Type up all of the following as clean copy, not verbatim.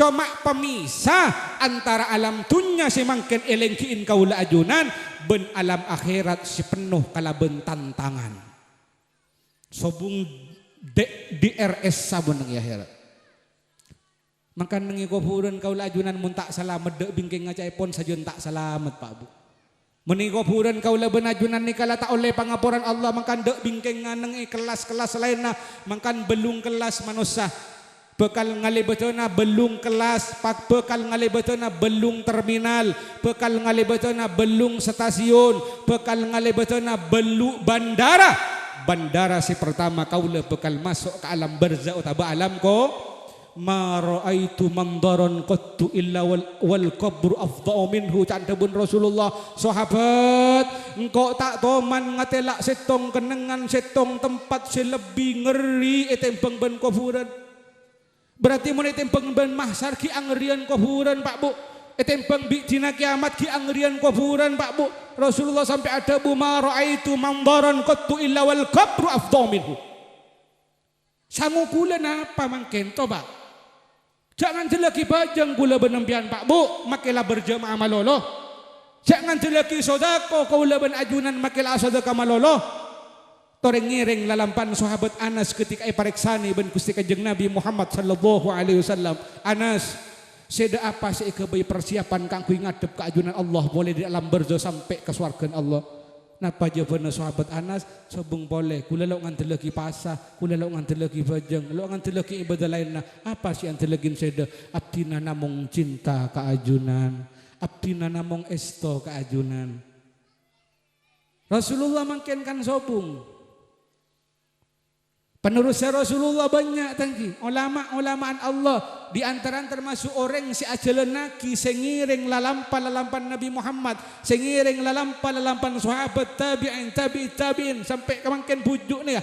Cuma pemisah antara alam dunya si mangken elengkiin kaula ajunan ben alam akhirat si penuh kalaben tantangan. Sobung DRS sabun nang akhirat. Makan nengi kuburan kaula ajunan mun tak salamet dek bingking ngacaipon sajeun tak salamet Pak Bu. Meni kuburan kaula ben ajunan nikala tak oleh pangapuran Allah makan dek bingking nganeng kelas-kelas lainna makan belung kelas manusia. Bekal ngalibetona belung kelas, bekal ngalibetona belung terminal, bekal ngalibetona belung stasiun, bekal ngalibetona belung bandara. Bandara si pertama kaula bekal masuk ke alam barzakh utaba alam ko ma raaitu mandaran qattu illa wal qabru afdha'u minhu cantebun Rasulullah. Sahabat engkau tak toman ngatelak setong kenengan setong tempat si lebih ngeri etempeng ben kuburan. Berarti mun etempeng ben mahsyar ki angerian kuburan Pak Bu. Etempeng bi dina kiamat ki angerian kuburan Pak Bu. Rasulullah sampai ada bu ma raaitu mandaran qattu illa wal qabru afdha'u minhu. Sangu kula napa mangken to Pak? Jangan jeleki bajang kula benempian Pak Bu, makilah berjamaah malolo. Jangan jeleki sodako kaula ben ajunan makilah sedekah malolo. Toreng ngiring lalampan sahabat Anas ketika pariksani ben Gusti Kanjeng Nabi Muhammad sallallahu alaihi wasallam. Anas, seda apa sih kebayi persiapan kangku ngadep ke ajunan Allah boleh di alam barzakh sampai ke surga Allah. Napa jawabanna sahabat Anas? Sobung boleh. Kula lo nganti lagi pasah, kula lo nganti lagi bajang, lo nganti lagi ibadah lainna. Apa sih anti lagi seda? Abdina namung cinta ke ajunan, abdina namung esto ke ajunan. Rasulullah mangkenkan sobung. Penerusnya Rasulullah banyak tangki ulama-ulamaan Allah di antara termasuk orang si ajalenaki sengiring lalampan Nabi Muhammad sengiring lalampan sahabat tabi'in sampai kemangken bujuk nih ya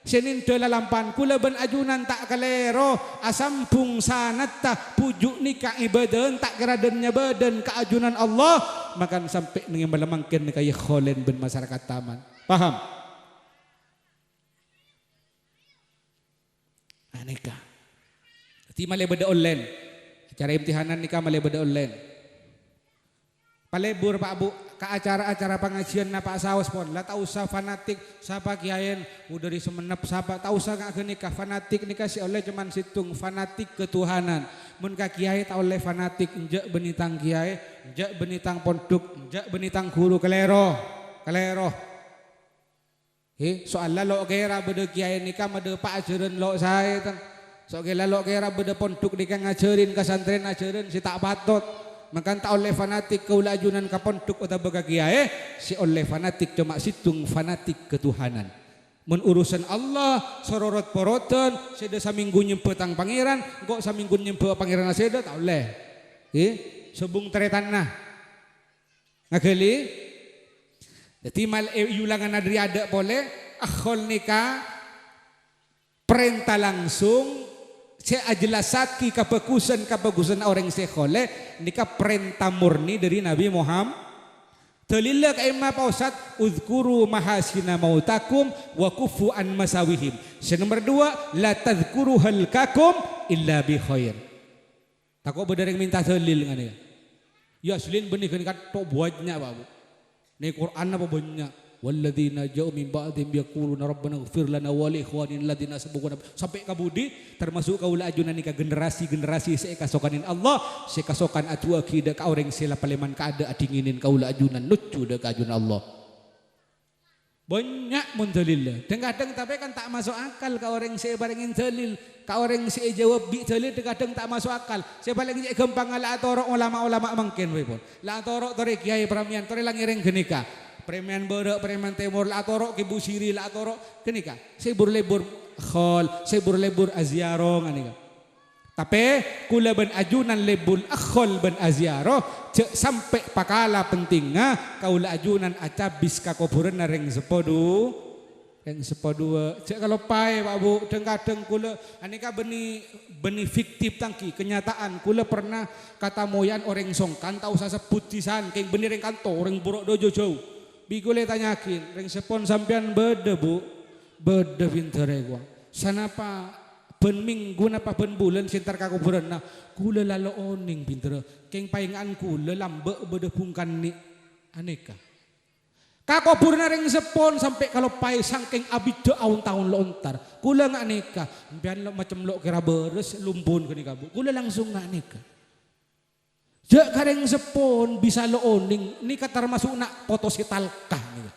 senin de lalampan kula ben ajunan tak kalero asampung sanatta pujuk nikah ibadah tak keradennya badan ke ajunan Allah makan sampai nih melemangken kaya kholen ben masyarakat taman paham. Nikah. Ti male beda online. Cara imtihanan nikah male beda online. Palebur Pak Bu ke acara-acara pengajian na Pak Saus pon. Lah tak usah fanatik sapa kiayen udah di semenep sapa tak usah gak nikah fanatik nikah si oleh cuman situng fanatik ketuhanan. Mun ka kiai tak oleh fanatik enjak benitang kiai, enjak benitang pondok, enjak benitang guru kelero. Soal lalok kira beda kiai nikah made pak ajaran lok saya tan. Soal lalok kira beda pondok nikah ngajarin kasantren ajaran si tak patut. Makan tak oleh fanatik kaula ajunan ka pondok atau bega kiai si oleh fanatik cuma situng fanatik ketuhanan. Mun urusan Allah sororot poroten seda saminggu nyempetang pangeran kok saminggu nyempe pangeran seda tak oleh. Sebung teretan nah. Ngageli jadi mal yulangan adri ada boleh akhol nikah perintah langsung saya jelasaki kebagusan orang sekhole nikah perintah murni dari Nabi Muhammad. Dalilnya kaima pausat uzkuru mahasina mautakum wa kufu an masawihim. Nomor 2 la tadhkuru halkakum illa bi khair. Takut berdereng minta dalil ngene. Ya selin benih kan tok buatnya Pak Bu. Ini Quran apa banyak walladzina ja'u min ba'dihim yaquluna rabbana ighfir lana wa li ikhwanina alladziina sabaquna sampai kabudi termasuk kaula ajunan nikah generasi saya kasokanin Allah saya kasokan atu akida ka orang sila paleman ka ada adinginin kaula ajunan lucu de ka ajunan Allah banyak mun dalil kadang tapi kan tak masuk akal ka orang saya barengin dalil ka orang saya jawab bi dalil kadang tak masuk akal saya paling gampang ala atoro ulama-ulama mangken we pun la atoro tore kiai pramian tore langireng genika preman borok preman temur la atoro ke busiri la atoro genika saya lebur khol saya lebur aziaro nganika tapi kula ben ajunan lebul akhol ben aziaro cek sampai pakala pentingnya kaula ajunan acabis ka kuburan reng sepodu cek kalau pai Pak Bu kadang kula anika beni fiktif tangki kenyataan kula pernah kata moyan orang songkan tau usah sebut disan keng benih reng kantor reng buruk dojo jauh bi kula tanyakin reng sepon sampean beda Bu beda pintere gua sanapa ben minggu napa ben bulan sintar kakuburan na kula lalo oning pinter keng paingan kula lambe bede bungkan ni aneka kakuburan ring sepon sampai kalau pai sangking abide awon tahun lontar kula nga aneka pian lo macam lo kira beres lumbun ke ni kabu kula langsung nga aneka jak kareng sepon bisa lo oning ni termasuk nak foto sitalkah ni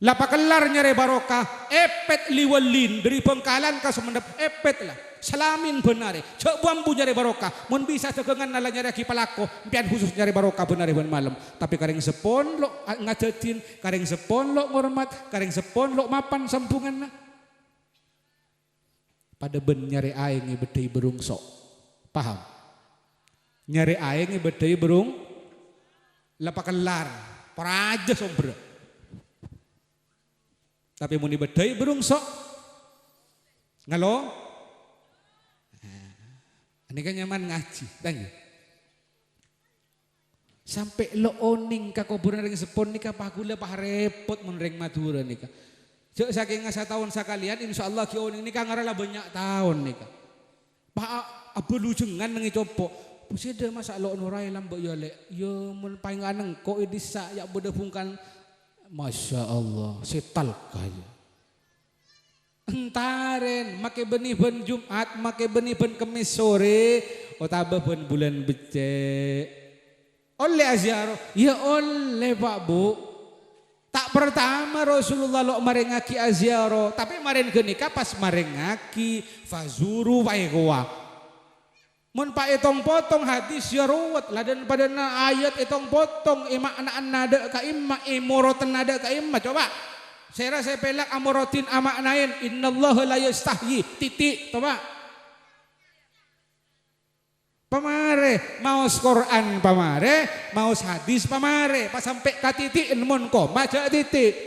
lapa kelar nyare barokah epet liwalin dari Bengkalan ke Semendep epet lah salamin benare cek bambu nyare barokah mun bisa cegengan nala nyare aki palako pian khusus nyare barokah benare ben malam tapi kareng sepon lo ngacetin kareng sepon lo ngormat kareng sepon lo mapan sampungan na pada ben nyare aing bedai berung sok paham nyare aing bedai berung lapa kelar praja sombra tapi muni bedai berungsok ngalo ini kan nyaman ngaji tanya sampai lo oning ka kuburan ring sepon nika pakula pah repot mun ring Madura nika cek saking ngasa tahun sakalian insyaallah ki oning nika ngarala banyak tahun nika pak abu lujengan nengi copo pusida masa lo nurai lambe yo le yo mun paingan engko idisa ya bede bungkan Masya Allah, setal kaya. Entaren, make benih ben Jumat, make benih ben Kemis sore, otaba ben bulan becek. Oleh aziarah, ya oleh Pak Bu. Tak pertama Rasulullah lo marengaki aziarah, tapi maren genika pas marengaki fazuru waegoa. Mun pak etong potong hadis ya ruwet lah dan pada ayat etong potong imaknaan nada ka imma imorotan nada ka imma coba saya pelak amorotin amaknain innallaha la yastahyi titik coba pamare maos Quran pamare maos hadis pamare pas sampai ka titik mun koma aja titik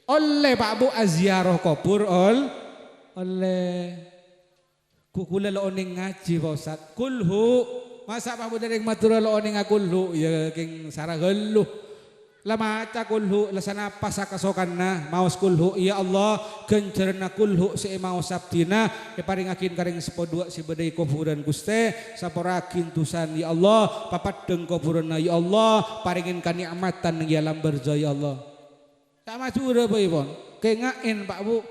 oleh Pak Bu aziarah kubur oleh kukula lo oning ngaji Pak Ustaz kulhu masa Pak Bu dari Madura lo oning kulhu ya king sarah geluh la maca kulhu la sana pasakasokan na maos kulhu ya Allah gencerna kulhu si maos sabdina paringakin karing sepodua si bedai kuburan Guste saporakin tusan ya Allah papadeng kuburan ya Allah paringin kanikmatan yang alam berza ya Allah tak Madura Pak Ibon kengain Pak Bu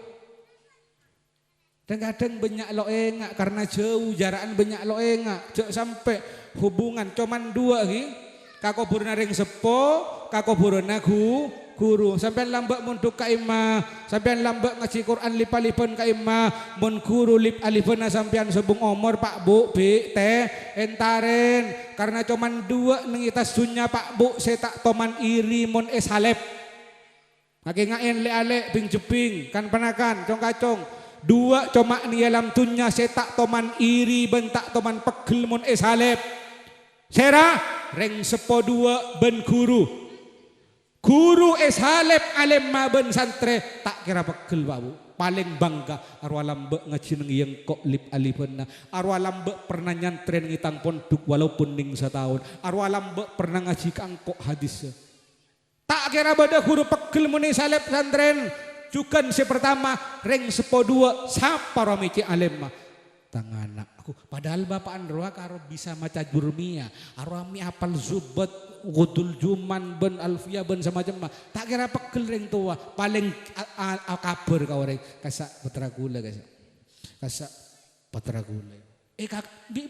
dan kadang banyak lo engak karena jauh jaraan banyak lo engak jauh sampai hubungan cuman dua ki kakuburan ring sepo kakuburan guru sampai lambak munduk ka imah sampai lambak ngaji Quran lipalipan ka imah mun guru lip alipana sampean sebung omor Pak Bu B teh entaren karena cuman dua nengitas dunya Pak Bu saya tak toman iri mun halep lagi ngain le ale bing jeping kan penakan cong kacong dua cuma ni alam tunya setak toman iri bentak toman pegel mun halep sera reng sepo dua ben guru halep alim ma ben santre tak kira pegel Pak Bu paling bangga arwah lambe ngaji neng yang kok lip alipena arwah lambe pernah nyantren ngitang ponduk walaupun ning setahun arwah lambe pernah ngaji kangkok hadis tak kira bada guru pegel mun halep santren Cukan si pertama reng sepo dua sapa romici alim mah tangan aku padahal bapak androa karo bisa maca jurmia arwami apal zubat gudul juman ben alfia ben semacam mah tak kira pegel reng tua paling kabar kau reng kasak putra gula kasak putra gula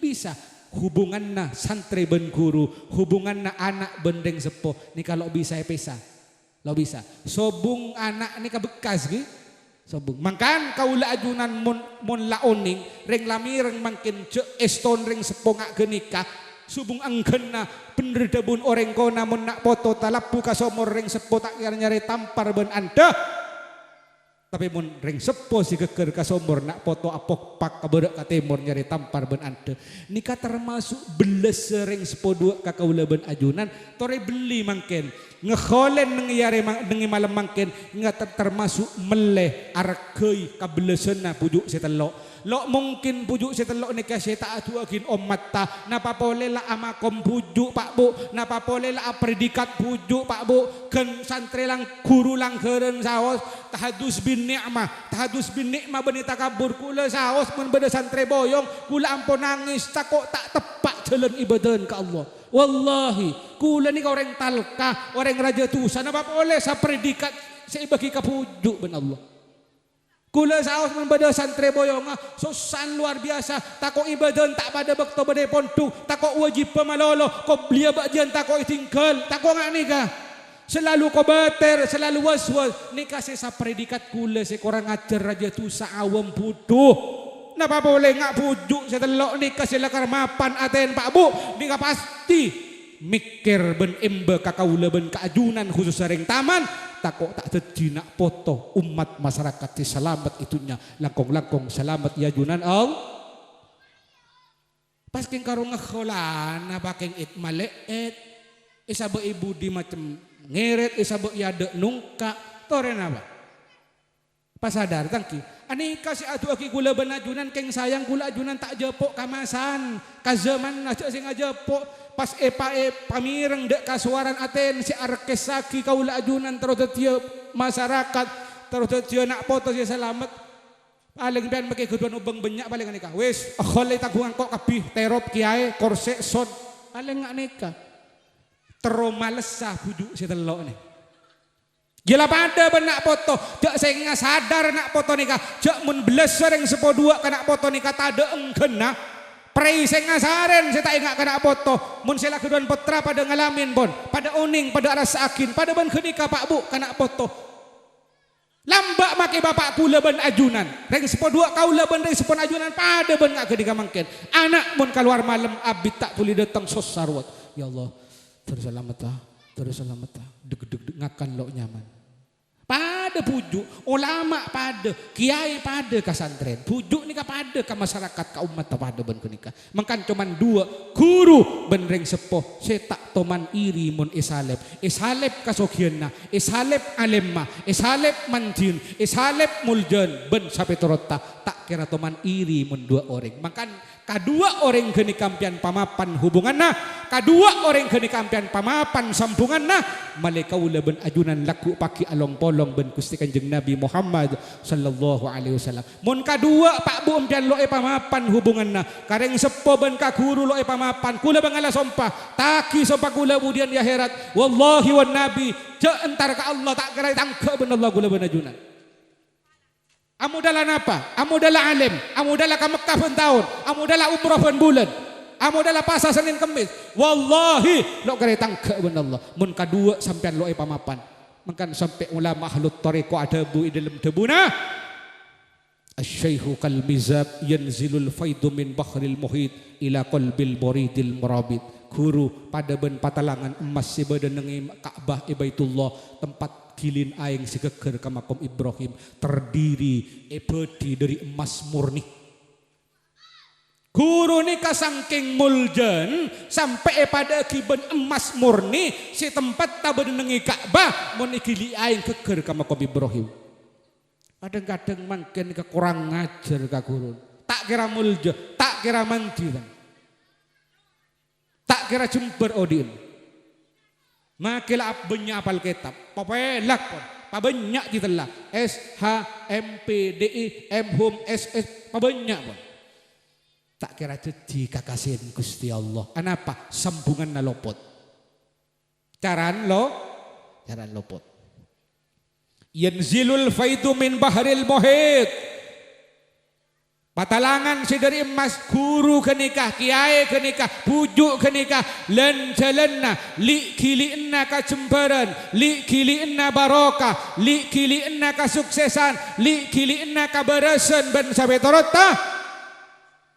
bisa hubungan na santri ben guru hubungan na anak bendeng sepo nih kalau bisa pisah lo bisa sobung anak ini kebekas gitu sobung mangkan kaula ajunan mun laoning ring lamireng mangkin je eston ring sepongak genika subung anggena bener debun orang kona mun nak foto talapu kasomor ring sepo tak nyari tampar ben anda tapi mun ring sepo si geger kasomor nak foto apok pak kabedak ka timur nyari tampar ben anda nika termasuk beles ring sepo dua ka kaula ben ajunan tore beli mangkin ngekholen nengi malam mangkin nggak termasuk meleh arkei kabelesena pujuk setelok lo mungkin pujuk setelok nikah saya tak aduakin mata napa boleh lah amakom pujuk Pak Bu napa boleh lah predikat pujuk Pak Bu gen santri lang guru lang keren saos tahadus bin bin ni'mah tahadus bin ni'mah bani takabur kula saos mun beda santri boyong kula ampun nangis takok tak tepak jalan ibadah ke Allah. Wallahi kula ni orang talkah orang raja tusa napa boleh sa predikat saya bagi kapujuk ben Allah. Kula saos mun beda santri boyong susan luar biasa takok ibadah tak pada bekto bade pontu takok wajib pemalolo ko belia bagian takok tinggal takok ngak nikah. Selalu kobater, selalu waswas. Ni kasih sa predikat kula si korang ajar raja tu sa awam buduh. Napa boleh ngak pujuk saya telok ni kasih lakar mapan aten Pak Bu. Ni ka pasti mikir ben embe kakaula ben keajunan khusus sering taman. Takok tak terjinak foto umat masyarakat si selamat itunya. Langkong-langkong selamat ya junan Allah. Pas king karong ngakholana paking it maleet. Isa ba ibu di macam ngeret isa bo yade nungka toren apa pasadar tangki ani kasih atu aki gula benajunan keng sayang gula ajunan tak jepok kamasan kazaman aja sing ajepok pas pamireng dek kasuaran aten si arkesaki kaula ajunan terus tiap masyarakat terus tiap nak foto si selamat paling pian pakai keduan ubang banyak paling nikah wis akholai tagungan kok kabih terop kiai korse son paling ngak nikah teroma lesah bujuk si telok ni. Gila pada benak foto, jak saya ingat sadar nak foto nikah, jak mun belas sering sepo dua kena foto nikah tak ada engkena. Prei saya ngasaren saya tak ingat kena foto. Mun saya lakukan putra pada ngalamin bon, pada uning, pada rasa akin, pada ban kenikah Pak Bu kena foto. Lambak maki bapak kula ban ajunan, reng sepo dua kaula ban reng sepo ajunan pada ban ngak kenikah mangken. Anak mun keluar malam abit tak tuli datang sos sarwat. Ya Allah. Terus selamat deg ngakan lo nyaman. Pada pujuk ulama pada kiai pada kasantren pujuk nikah pada ke masyarakat ka umat pada ben nikah. Mangkan cuman dua guru ben reng sepoh setak toman iri mun isalep kasokienna isalep alemma isalep manjin isalep muljan ben sampai torota tak kira toman iri mun dua orang. Mangkan kedua orang kini kampian pamapan hubunganna, kedua orang kini kampian pamapan sambunganna, malaikat ula ben ajunan laku paki along polong ben Gusti Kanjeng Nabi Muhammad sallallahu alaihi wasallam. Mun kedua Pak Bu ampian loe pamapan hubunganna, kareng sepo ben ka guru loe pamapan, kula bangala sompah, taki sompah kula kemudian di akhirat. Wallahi wan nabi, je entar ka Allah tak kira tangke ben Allah kula ben ajunan. Amu dalam apa? Amu dalam alim, amu dalam ke Mekah pun tahun, amu dalam umrah pun bulan, amu dalam pasar Senin Kemis. Wallahi lo kare tangke ben Allah. Mun kadua sampean lo pamapan. Makan sampai ulama ahlut tariqah ada bu dalam tebuna. Asy-syaikhu kal mizab yanzilul faidu min bahril muhit ila qalbil muridil murabit. Guru pada ben patalangan emas si badan nengi Ka'bah Baitullah tempat kilin aing segeger ke makom Ibrahim terdiri ebedi dari emas murni. Guru ni kasangking muljan sampai pada kiben emas murni si tempat tabenengi Ka'bah mun ikili aing keger ke makom Ibrahim. Kadang-kadang mangken kurang ngajar ka guru. Tak kira mulja, tak kira mandiran. Tak kira jember odin. Makila abenya apal kitab. Papelak pun. Pabanyak ditelah. S H M P D I M hum S S pabanyak pun. Tak kira jadi kakasin Gusti Allah. Kenapa? Sambungan na lopot. Caran lopot. Yanzilul faidu min bahril muhit. Patalangan si dari emas guru kenikah, kiai kenikah, pujuk kenikah, len jalanna, li kiliinna kacembaran, li kiliinna barokah, li kiliinna kasuksesan, li kiliinna kabarasan ben sampai torota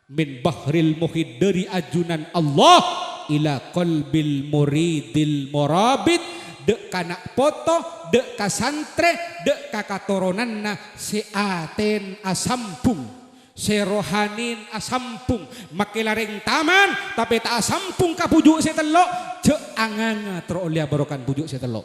min bahril muhid dari ajunan Allah ila qalbil muridil murabit dek kanak foto, dek kasantre, dek kakatoronanna si aten asampung. Serohanin asampung makilaring taman tapi tak asampung ka pujuk si telok je anganga teroleh barokan pujuk si telok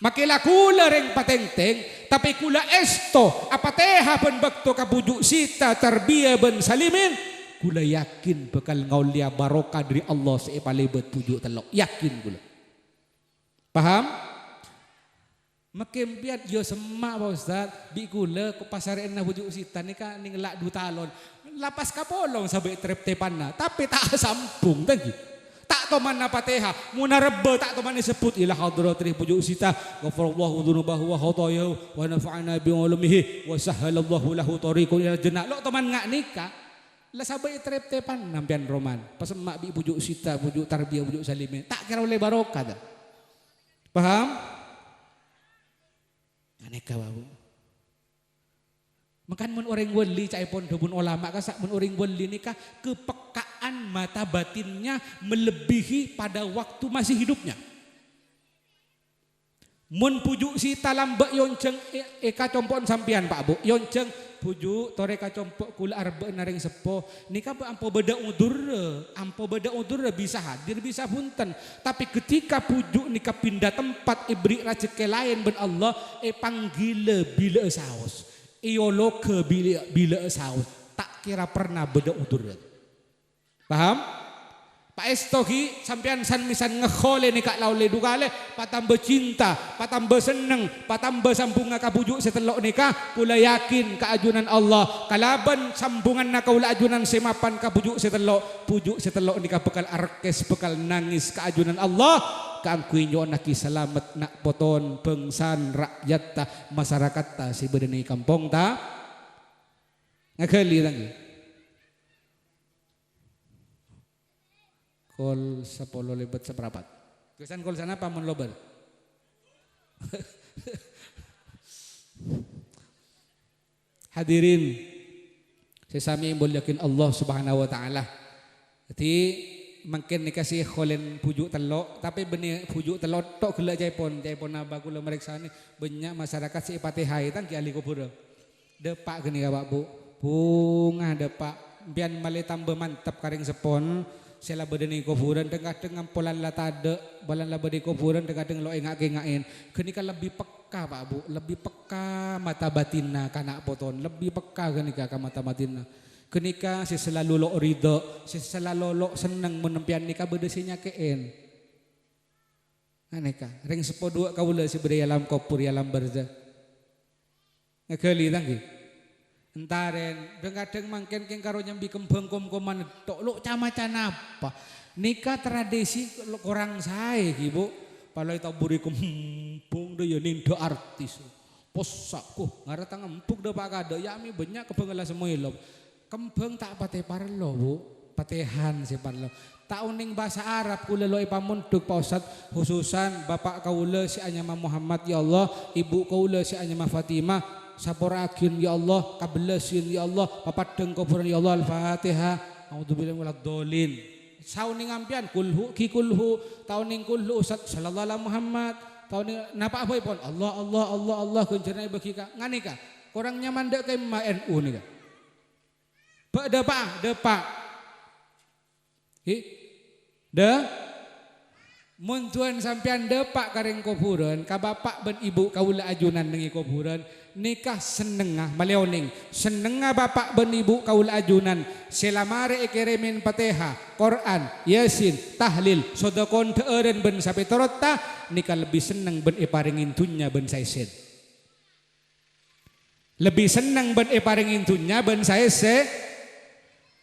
makila kula ring patenteng tapi kula esto apa teha pen bakto ka pujuk sita terbiya ben salimin kula yakin bakal ngaulia barokah dari Allah seepalebet pujuk telok yakin kula paham. Makin piat yo semak Pak Ustaz, bi kula ke pasar na bujuk sitan ni ka ning lak du talon. Lapas kapolong sabe trep tepanna, tapi tak sampung tadi. Tak to man na Fatihah, muna rebe tak to man disebut ila hadratih bujuk sita, ghafarallahu dzunubahu wa khatayahu wa nafa'ana bi ulumihi wa sahhalallahu lahu tariqan ila jannah. Lo to man ngak nikah. Lah sabe trep tepan nampian roman. Pas emak bi bujuk sita, bujuk tarbiyah, bujuk salimin. Tak kira oleh barokah dah. Paham? Aneka babu. Makan mun orang wali cai pon debun ulama kasak mun orang wali nikah kepekaan mata batinnya melebihi pada waktu masih hidupnya. Mun pujuk si talam bak yonceng eka compon sampian Pak Bu. Yonceng pujuk tore ka compok kula arba naring sepo nikah ampo beda udur bisa hadir bisa punten. Tapi ketika pujuk nikah pindah tempat ibri rezeki lain ben Allah panggila bila saus. Ioloke bila saus. Tak kira pernah beda udur. Paham? Pak Estohi sampean san misan ngekhole ni kak laule dugale patambah cinta, patambah seneng, patambah sambungan kabujuk setelok nikah kula yakin keajunan Allah kalaban sambungan nak kaula ajunan semapan kabujuk setelok pujuk setelok nikah bekal arkes bekal nangis keajunan Allah kaangkui nyo naki selamat nak poton bengsan rakyat ta masyarakat ta si bedeni kampung ta ngakeli lagi. Kol 10 lebet seperapat. Kesan kol sana apa mun lober? Hadirin sesami yakin Allah Subhanahu wa taala. Jadi mungkin dikasih kholen pujuk telok tapi benih pujuk telok tok gela jaipon aba kula meriksa ni banyak masyarakat si Fatihah tang ki ali kubur. Depak geni ka Pak Bu. Bunga depak bian male tambah mantap karing sepon. Sela bedeni kuburan tengah-tengah polan la tade balan la bedeni kuburan tengah-tengah lo engak-engakin kenika lebih peka Pak Bu lebih peka mata batinna kana poton lebih peka kenika ka mata batinna kenika si selalu lo ridho si selalu lo seneng menempian nikah bedesinya keen aneka ring sepo dua kaula si bede alam kopur alam barza ngekeli tangki entaren kadang mangken keng karo nyambi kembang kom-koman tok lo camacan apa nikah tradisi kurang sae ki Bu palai taburi kembang de ya nindo artis posakku ngaretang empuk de Pak Kade ya mi banyak kebengela semua lo kembang tak pate parlo Bu patehan si parlo tauning bahasa Arab kula lo ipamunduk Pak Ustad khususan bapak kaula si anyama Muhammad ya Allah ibu kaula si anyama Fatimah saporakin ya Allah kabelasin ya Allah papadeng kuburan ya Allah Al-Fatihah a'udzubillahi minadz dzalin sauning ampian kulhu ki kulhu tauning kulhu Ustaz sallallahu alaihi Muhammad tauning napa apa pun Allah kencerna bagi ka ngani ka kurang nyaman dek ke NU nih ka ba depa mun tuan sampean depak karing kuburan ka bapak ben ibu kaula ajunan nengi kuburan nikah senengah maleoning senengah bapak ben ibu kaula ajunan selamare ekeremin Fatihah Quran Yasin tahlil sodakon teureun ben sape torota nikah lebih seneng ben iparingin dunya ben saeset lebih seneng ben iparingin dunya ben saeset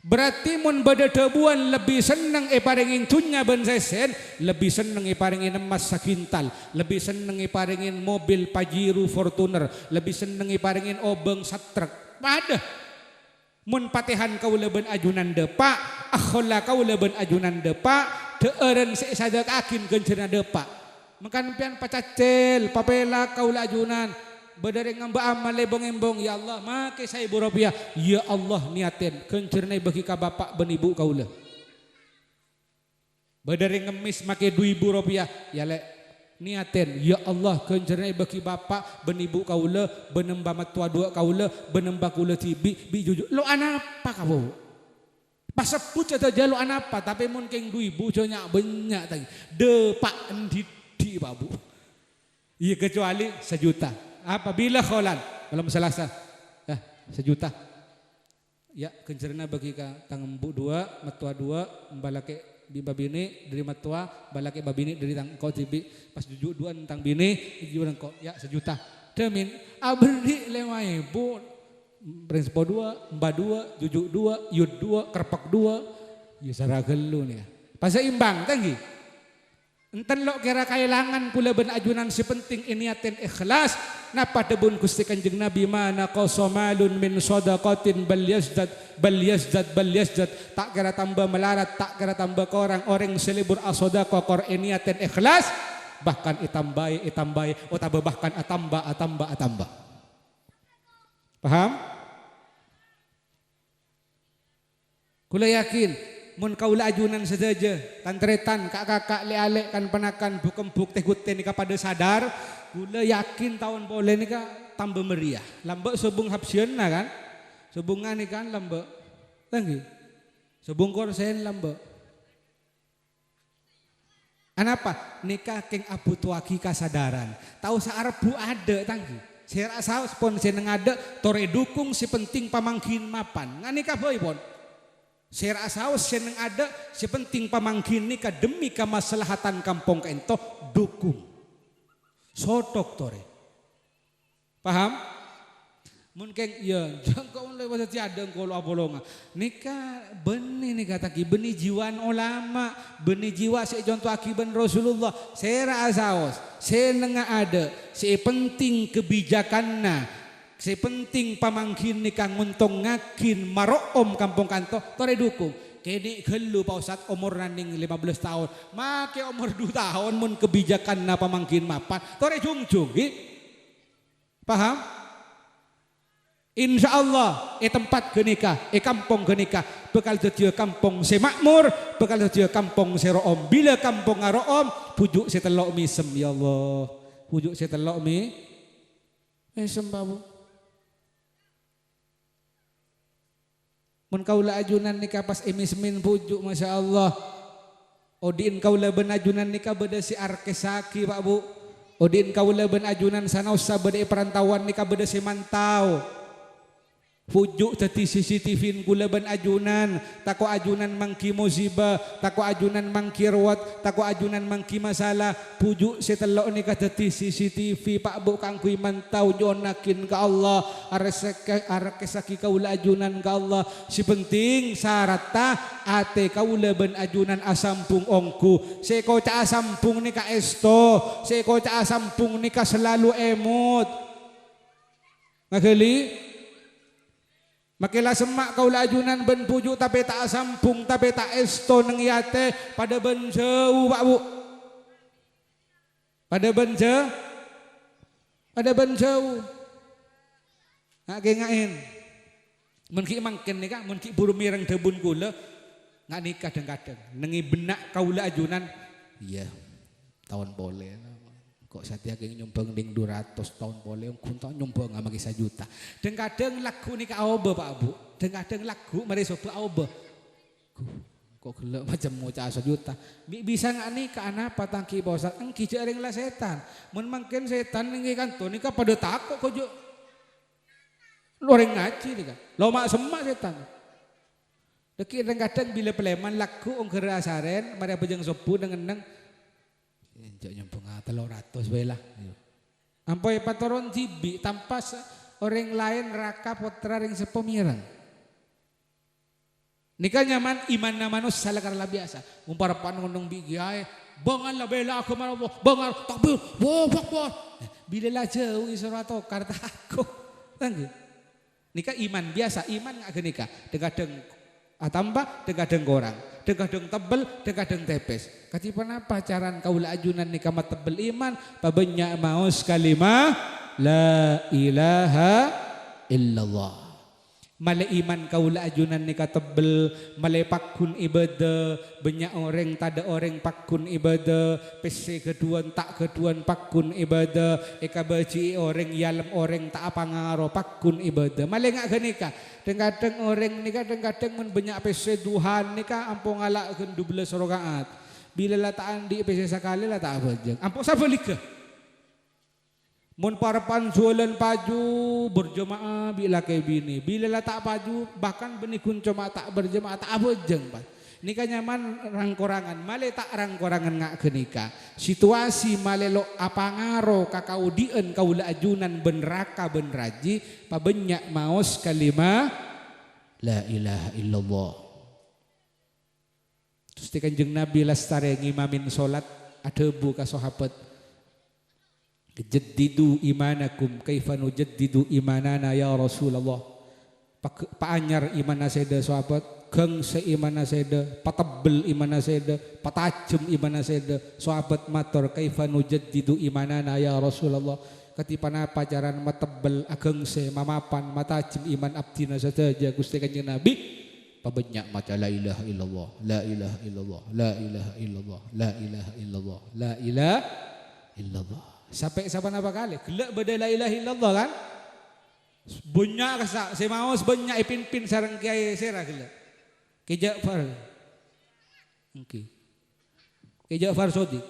berarti mun bada debuan lebih seneng paringin tunya ben sesen lebih seneng paringin emas sakintal lebih seneng paringin mobil Pajero Fortuner lebih seneng paringin obeng satrek pada mun patihan kaula ben ajunan depa akhola kaula ben ajunan depa teureun sadak akin kenceuna depa makan pian pacacel papela kaula ajunan badare ngamba amal lebong-embong ya Allah make 1000 rupiah ya Allah niatin kencerna bagi ka bapak ben ibu kaula badare ngemis make 2000 rupiah ya le niatin ya Allah kencerna bagi bapak ben ibu kaula benemba matua dua kaula benemba kula tibi bi jujur lo anapa kamu paseput atau jalo anapa tapi mun keng 2000 nya banyak tadi depak endidi babu iya kecuali 1 juta apabila kholan kalau masalah 1 juta ya kencerna bagi ka tangembu 2 metua 2 membalake bini dari matua balaki babini dari tang kau tibi pas jujuk dua tentang bini jujuran kau ya 1 juta demin abdi 5.000 prinsip 2 mbak 2 jujuk 2 yud 2 kerpak 2 ya saragel lu nih pas imbang tanggi enten lo kira kailangan kula ben ajunan si penting iniatin ikhlas napa debun Gusti Kanjeng Nabi mana qasamalun min shadaqatin bal yazdad tak kira tambah melarat tak kira tambah korang orang selibur asodaqah kor iniatin ikhlas bahkan itambai atau bahkan atamba paham kula yakin mun kaula ajunan saja tantretan kakak le-ale kan penakan bukembuk teh guten nika pada sadar kula yakin tahun boleh nika tambah meriah lambek subung hapsieuna kan subungan nika kan lambek tanggi subung korsen lambek anapa nikah keng abu tuaki kasadaran tahu saarbu ada tanggi saya rasa pun seneng ada tore dukung si penting pamangkin mapan nganika boy pon saya rasa seneng ada si penting pamangkin nikah demi kemaslahatan kampung kento dukung sotok tore paham mungkin ya jangan kau lewat tiada kalau abolonga nikah benih nikah taki benih jiwan ulama benih jiwa si contoh akiban Rasulullah saya rasa seneng ada si penting kebijakanna si penting pamangkin nikah nguntong ngakin maroom kampung kanto tore dukung kini gelu Pak Ustad umur running 15 tahun make umur 2 tahun mun kebijakan na pamangkin mapan tore jungjung paham insya Allah tempat genika kampung genika bekal jadi kampung semakmur bekal jadi kampung seroom bila kampung ngaroom pujuk setelok misem ya Allah pujuk setelok misem babu mun kaula ajunan nikah pas emismin pujuk Masya Allah odin kaula ben ajunan nikah beda si arkesaki Pak Bu odin kaula ben ajunan sanausa beda perantauan nikah beda si mantau pujuk tadi CCTV kula ben ajunan tako ajunan mangki musibah tako ajunan mangki rawat tako ajunan mangki masalah pujuk setelok nikah tadi CCTV Pak Bu kang kui mantau jonakin ke Allah arekesaki kaula ajunan ke Allah si penting syaratna ate kaula ben ajunan asampung ongku seko ca asampung nikah esto seko ca asampung nikah selalu emot ngageli makilah semak kaula ajunan ben pujuk tapi tak sampung tapi tak esto neng yate pada ben jauh Pak Bu pada ben jauh ngak gengain mun ki mangken nikah mun ki buru mireng debun kula ngak nikah kadang-kadang nengi benak kaula ajunan iya tahun boleh kok satia keng nyumbang ding 200 tahun boleh kuntok nyumbang sama 1 juta dan kadang lagu nikah aoba Pak Bu dan kadang lagu mari soba aoba kok gelek macam mau 1 juta bisa nggak nikah apa tangki bosan engki jaring lah setan mun mangken setan ning kanto nikah pada takut kok jo loreng ngaji nikah lo mak semak setan deki kadang bila peleman lagu ongger asaren mari bejeng sobu dengan jak nyumbang 300 bae lah. Ampoy patoron tibi tanpa orang lain raka potra ring sepemirang. Nikah nyaman iman na manus salah karena biasa. Umpara panungundong bigiay, bangal la bela aku mana bangal takbir, wah. Bila lah jauh isurato karta aku. Tanggi. Nikah iman biasa, iman nggak nikah. Dekadeng atamba, dekadeng gorang. Dekadeng tebel, dekadeng tepes. Katipan apa caran kaula ajunan nikah mat tebel iman, pabanyak maus kalimah la ilaha illallah. Male iman kaula ajunan nikah tebel, male pakun ibadah, banyak orang tada orang pakun ibadah, pese keduan tak keduan pakun ibadah, eka baci orang yalem orang tak apa ngaro pakun ibadah. Male ngak ke nikah, kadang orang nikah kadang men banyak pese duhan nikah ampung ngalak ke 12 rakaat. Bila lah tak andi pese sekali lah tak bajeng. Ampung sapa likah? Mun parapan jualan paju berjemaah bila kayak bini bila lah tak paju bahkan benikun cuma tak berjemaah tak abojeng pak Nika nyaman rangkorangan, male tak rangkorangan ngak kenika. Situasi male lo apa ngaro kakaudian kaula ajunan ben raka ben raji pabenyak maos kalima la ilaha illallah. Terus Kanjeng Nabi lastare ngimamin salat adebu ka sahabat. Jaddidu imanakum kaifa nujaddidu imanana ya Rasulullah. Paanyar imana seda sahabat. Geng seimana seda, patebel imana seda, patajem imana seda. Sahabat matur kaifa nujaddidu imanana ya Rasulullah. Ketipan apa jaran matebel ageng se mamapan matajem iman abdina saja Gusti Kanjeng Nabi. Pabenyak maca la ilaha illallah, la ilaha illallah, la ilaha illallah, la ilaha illallah, la ilaha illallah. Sampai saban apa kali? Gelak beda la ilaha illallah kan? Banyak kasa, saya mau sebanyak ipin-pin sareng kiai serah gelak. Ki Ja'far. Oke. Ki Ja'far Shadiq.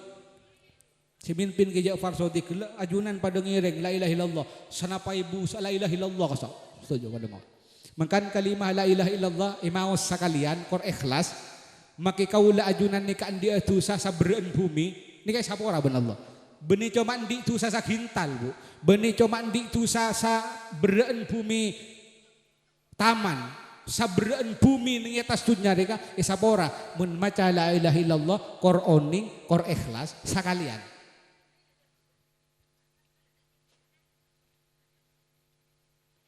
Si mimpin Ki Ja'far Shadiq ajunan pada ngireng la ilaha illallah. Sanapa ibu la ilaha illallah kasa. Setuju pada mau. Mangkan kalimah la ilaha illallah imaos sakalian kor ikhlas maki kaula ajunan ni kaan dia tu sa sabreun bumi ni kay sapora ben Allah. Beni cuma di tu sa gintal bu. Beni cuma di tu sa bereun bumi taman. Sabraan bumi ning atas dunya reka isapora mun maca la ilaha illallah kor oning kor ikhlas sakalian.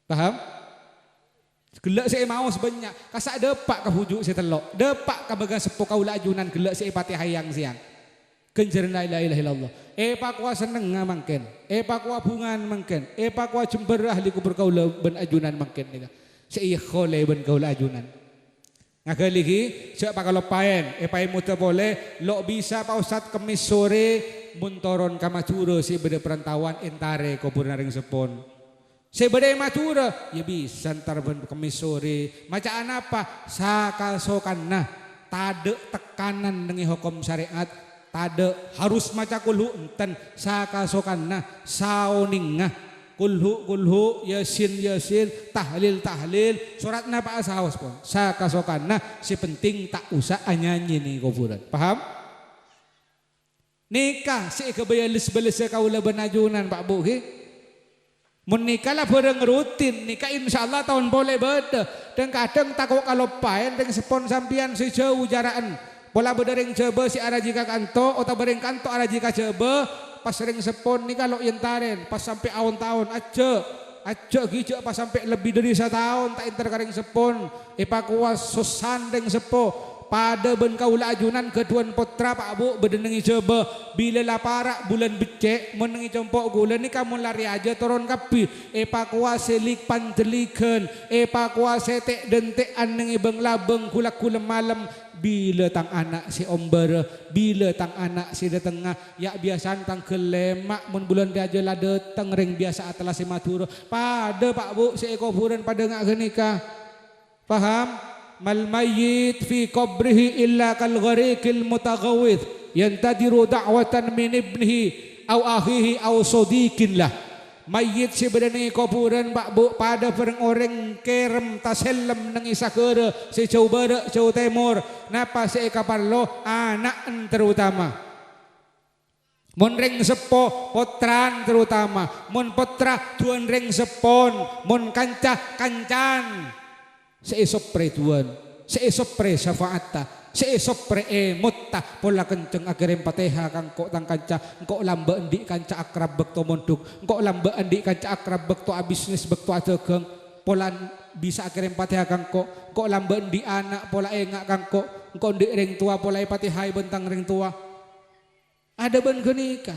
Paham? Gelak saya mau sebanyak kasak depak ke hujuk saya telok depak ke bagang sepo kaula ajunan gelak saya pati hayang siang kenjer la ilaha illallah pak wa seneng mangken pak wa bungan mangken pak wa jember ahli kubur kaula ben ajunan mangken nika saya khole ben kaula ajunan ngagaligi siapa kalau paen paen muta boleh lo bisa pak Ustad kemis sore muntoron kamacuro si beda perantauan entare kubur naring sepon saya beda matura ya bisa ntar ben kemis sore macaan apa sakasokan nah tade tekanan dengan hukum syariat tade harus maca kulhu enten sakasokan nah sauning nah kulhu yasin tahlil suratna pak asawas pun sakasokanna si penting tak usah anyanyi nih kuburan paham nikah si kebayalis balis kaula benajunan pak bu menikah lah bareng rutin nikah insyaallah tahun boleh beda dan kadang takut kalau paen dengan sepon sampian si jauh jaraan pola bedereng coba si araji ka kanto atau bereng kanto araji ka coba pas sering sepon nih kalau yentaren pas sampai tahun aja gitu pas sampai lebih dari 1 tahun tak inter karing sepon pak kuas susandeng sepo pada ben kaula ajunan keduan putra pak bu bedenengi coba bila lapara bulan becek menengi compok gula ni kamu lari aja turun kapi pak kuas selik pantelikan pak kuas tek dentean nengi beng labeng kulak malam bila tang anak si omber bila tang anak si datengah ya biasa tang kelemak mun bulan dia aja lah dateng ring biasa atlah si matur pada pak bu si kuburan pada ngak genika paham mal mayyit fi qabrihi illa kal ghariqil mutaghawith yantadiru da'watan min ibnihi aw akhihi aw sadiqin lah mayit si bedani kuburan pak bu pada pereng orang kerem taselem nang isakere si jauh barat jauh timur napa si kaparlo anak terutama mun ring sepo potran terutama mun potra tuan ring sepon mun kancah kancan seisopre tuan seisopre syafaata seisopre mutta pola kenceng akhirnya pateha kangko tang kanca engko lamba endik kanca akrab bekto monduk engko lamba endik kanca akrab bekto bisnis bekto adegeng pola bisa akhirnya pateha kangko engko lamba endik anak pola engak kangko engko ndik ring tua pola patehai bentang ring tua ada ben genika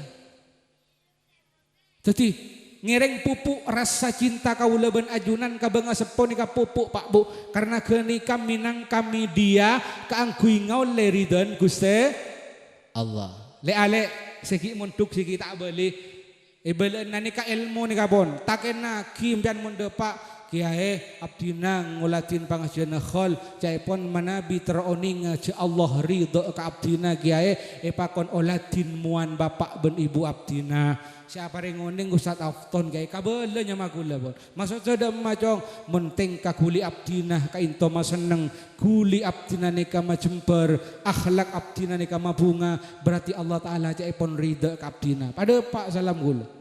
jadi ngereng pupuk rasa cinta kaula ben ajunan ka banga sepon ka pupuk pak bu karena kenika minang kami dia kaangkui ngau le ridon Guste Allah le ale segi munduk segi tak beli belen nani ka ilmu ni kabon takena kim dan mun depak kiai abdina ngulatin pangajian khol caipon manabi teroning ce Allah ridho ka abdina kiai pakon olatin muan bapak ben ibu abdina siapa rengoning Ustaz Afton kiai kabele nya makula bon maksud sada macong menteng ka kuli abdina ka into maseneng kuli abdina nika macemper akhlak abdina nika mabunga berarti Allah taala caipon ridho ka abdina pada pak salam kula.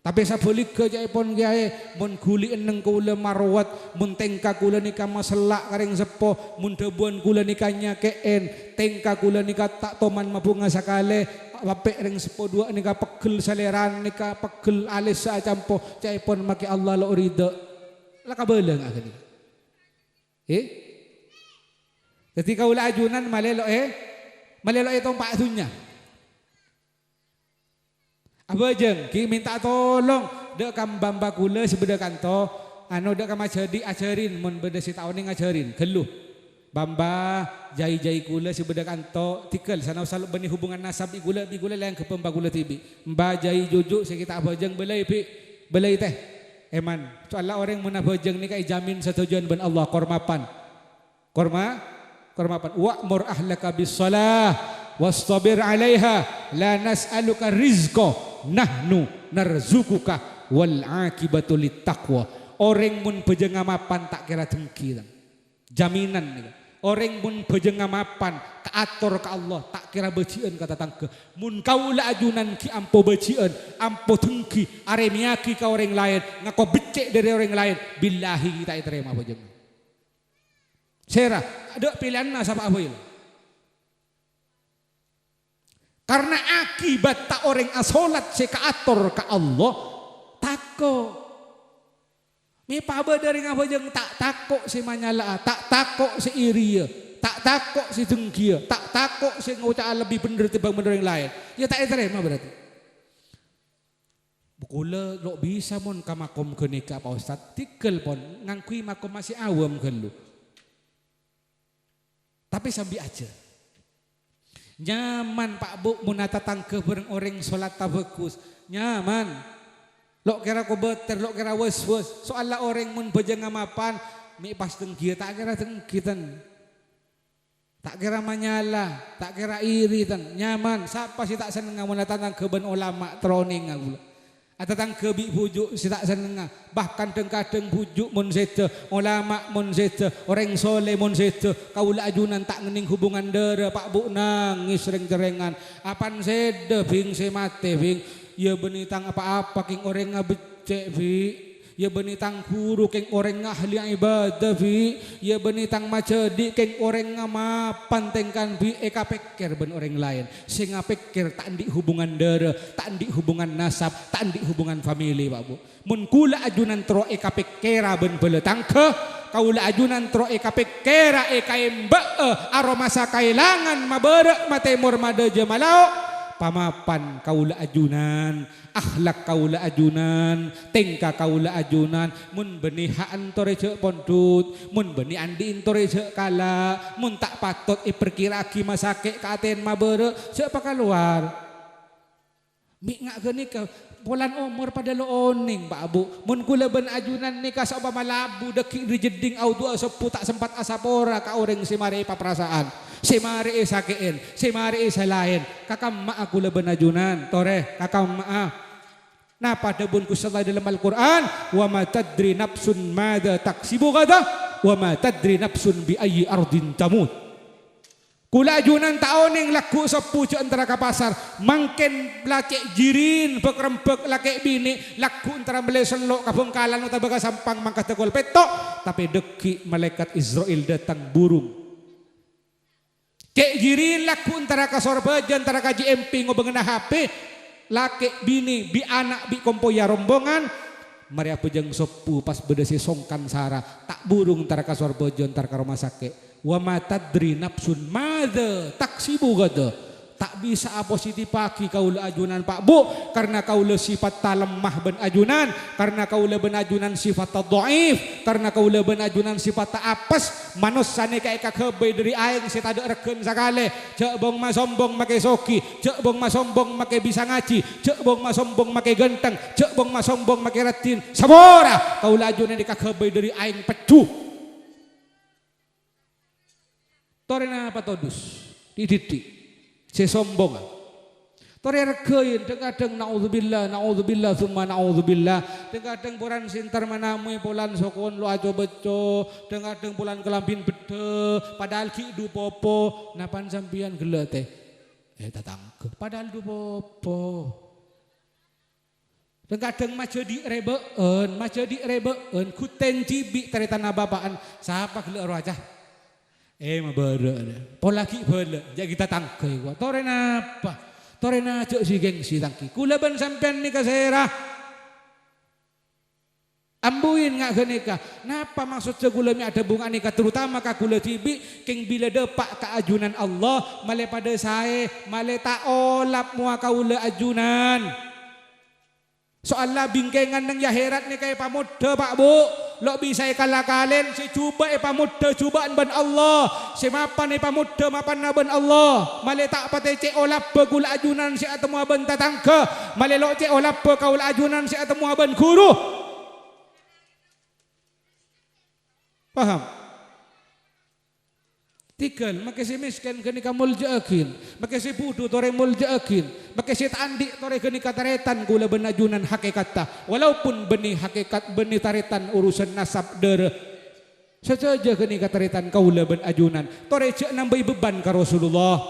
Tapi sabulik ke jaipon kiai mun kuli eneng kula marwat mun tengka kula nika maselak karing sepo mun debuan kula nika nyakeen tengka kula nika tak toman mabunga sakale bapek ring sepo dua nika pegel saleran nika pegel alis saacampo jaipon maki Allah lo ridho la kabele ngak gini ketika ula ajunan malelo itong pak dunya abajeng ki minta tolong dek kam bamba kula sebeda kanto anu dek kam ajarin mun beda si taun ngajarin geluh bamba jai kula sebeda kanto tikel sana usal beni hubungan nasab igula yang ke pemba kula tibi mba jai jujuk si kita abajeng belai teh eman soalnya orang mun abajeng ni kai jamin setujuan ben Allah kormapan wa'mur ahlaka bis shalah wastabir 'alaiha la nas'aluka rizqa nahnu narzukuka wal akibatu littaqwa orang mun bejeng mapan tak kira dengki jaminan nih orang mun bejeng mapan kaator ka Allah tak kira becieun kata tangke mun kaula ajunan ki ampo becieun ampo dengki aremiaki ka orang lain ngako becek dari orang lain billahi kita terima bejeng sera ada pilihan sapa aboy. Karena akibat tak orang asolat sekaator ka Allah tako. Mi paba dari ngabajeng tak tako si manyala, tak tako si iria, tak tako si dengkia, tak tako si ngucaan lebih bener timbang bener yang lain. Ya tak terima berarti. Bukula lo bisa mon kamakom kenika Pak Ustaz tikel pon ngangkui makom masih awam gelu. Tapi sambil aja. Nyaman Pak Bu munata tangke bareng orang salat tabakus nyaman lo kira ko beter lo kira wes soalnya orang mun bejeng ngamapan mi pas dengki tak kira dengkitan tak kira manyala tak kira iri tan nyaman siapa sih tak seneng munata tangke ben ulama troning aku atau tangke bi bujuk si tak seneng bahkan kadang bujuk mun sete ulama mun sete orang soleh mun sete kaula ajunan tak ngening hubungan dere Pak Bu nangis sering-jerengan apan sede bing se mate bing ya benitang apa-apa king orang ngabecek bi ya benitang guru king orang ahli ibadah bi ya benitang macedi king orang ngamapan tengkan bi eka pikir ben orang lain sing ngapikir tak ndik hubungan dere tak ndik hubungan nasab tak ndik hubungan family Pak Bu mun kula ajunan tro eka pikira ben beletang ke kaula ajunan tro eka pikira eka embe aroma sakailangan mabere matemur madeje malau pamapan kaula ajunan akhlak kaula ajunan tengka kaula ajunan mun benih antore cek pondut mun benih andi intore cek kala mun tak patot perkiraki masake katen mabere cek pakaluar mi ngak geni ka bulan umur pada lo oning Pak Bu mun kula ben ajunan nikah sa malabu deki dijeding au dua sepu tak sempat asapora ka orang si mari paperasaan si mari sakeen si mari lain kakam ma aku leben ajunan tore kakam ma nah pada bun kusalla dalam Al-Qur'an wa ma tadri nafsun madza taksibu gada wa ma tadri nafsun bi ayyi ardin tamut kula ajunan taoning laku sepu antara ka pasar mangken lacek jirin bekrempek laki bini laku antara meleselo kabengkalan utabaga sampang mangkat tegol petok tapi deki malaikat Israel datang burung cek jirin laku antara ka sorbaja antara ka JMP ngobengena HP laki bini bi anak bi kompoya rombongan mari apejeng sepu pas bedesi songkan sara tak burung antara ka sorbaja antara ka rumah sakit wa ma tadri nafsun madza taksibu gada Tak bisa positif pagi kaula ajunan Pak Bu, karena kaula sifat lemah ben ajunan, karena kaula ben ajunan sifat dhaif, karena kaula ben ajunan sifat apes, manusane kae kakebe dari aing si tada reken sakale, cek bong ma sombong make soki, cek bong ma sombong make bisa ngaji, cek bong ma sombong make genteng, cek bong ma sombong make retin, sabora kaula ajunan di kakebe dari aing pecuh. Torena apa todus? Dididik. Si sombong. Tore regeun kadang naudzubillah summa naudzubillah. Kadang bulan sintar manamui bulan sokon lo ajo beco, kadang bulan kelambin bede, padahal ki du popo, napan sampian gela teh. Tatangke, padahal du popo. Kadang maca di rebeun, kuten cibi taretan babaan, sapa gela ro aja. Mabara polaki bala jadi kita tangkai gua torena apa torena cek si gengsi tangki kulaban sampean nikah serah ambuin ngak nikah napa maksud segulami ada bunga nikah terutama ka kula tibi king bila depak ka ajunan Allah male pada sae male tak olap mua kaula ajunan soal lah bingkengan nang yaherat ni kay pamuda Pak Bu lo bisa kalakalen si cuba pamuda cubaan ban Allah si mapan pamuda mapan na ban Allah male tak pate cek olap begula ajunan si atemu aban tatangka male lo cek olap kaula ajunan si atemu aban guru paham tikel make si miskin geni ka muljaakin make si pudu tore muljaakin make si tandi tore geni kataretan gula benajunan hakikatah walaupun benih hakikat benih taretan urusan nasab dere saja geni kataretan kaula benajunan tore cek nambai beban ka Rasulullah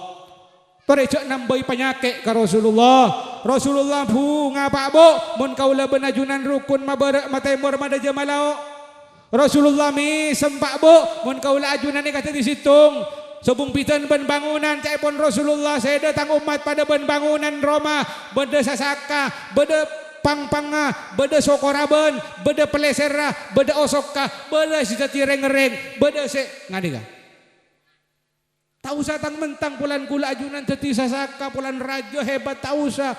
tore cek nambai penyakit ka Rasulullah bunga Pak Bu mun kaula benajunan rukun mabara matemor mada jamalao Rasulullah mi sempak Bu mun kaula ajunan ni kata disitung sobung pitan ben bangunan cai pon Rasulullah saya datang umat pada ben bangunan Roma beda sasaka beda pangpanga beda sokoraben beda pelesera beda osokka beda sita tireng-reng beda se ngadi ka tak usah tang mentang pulan kula ajunan teti sasaka pulan raja hebat tak usah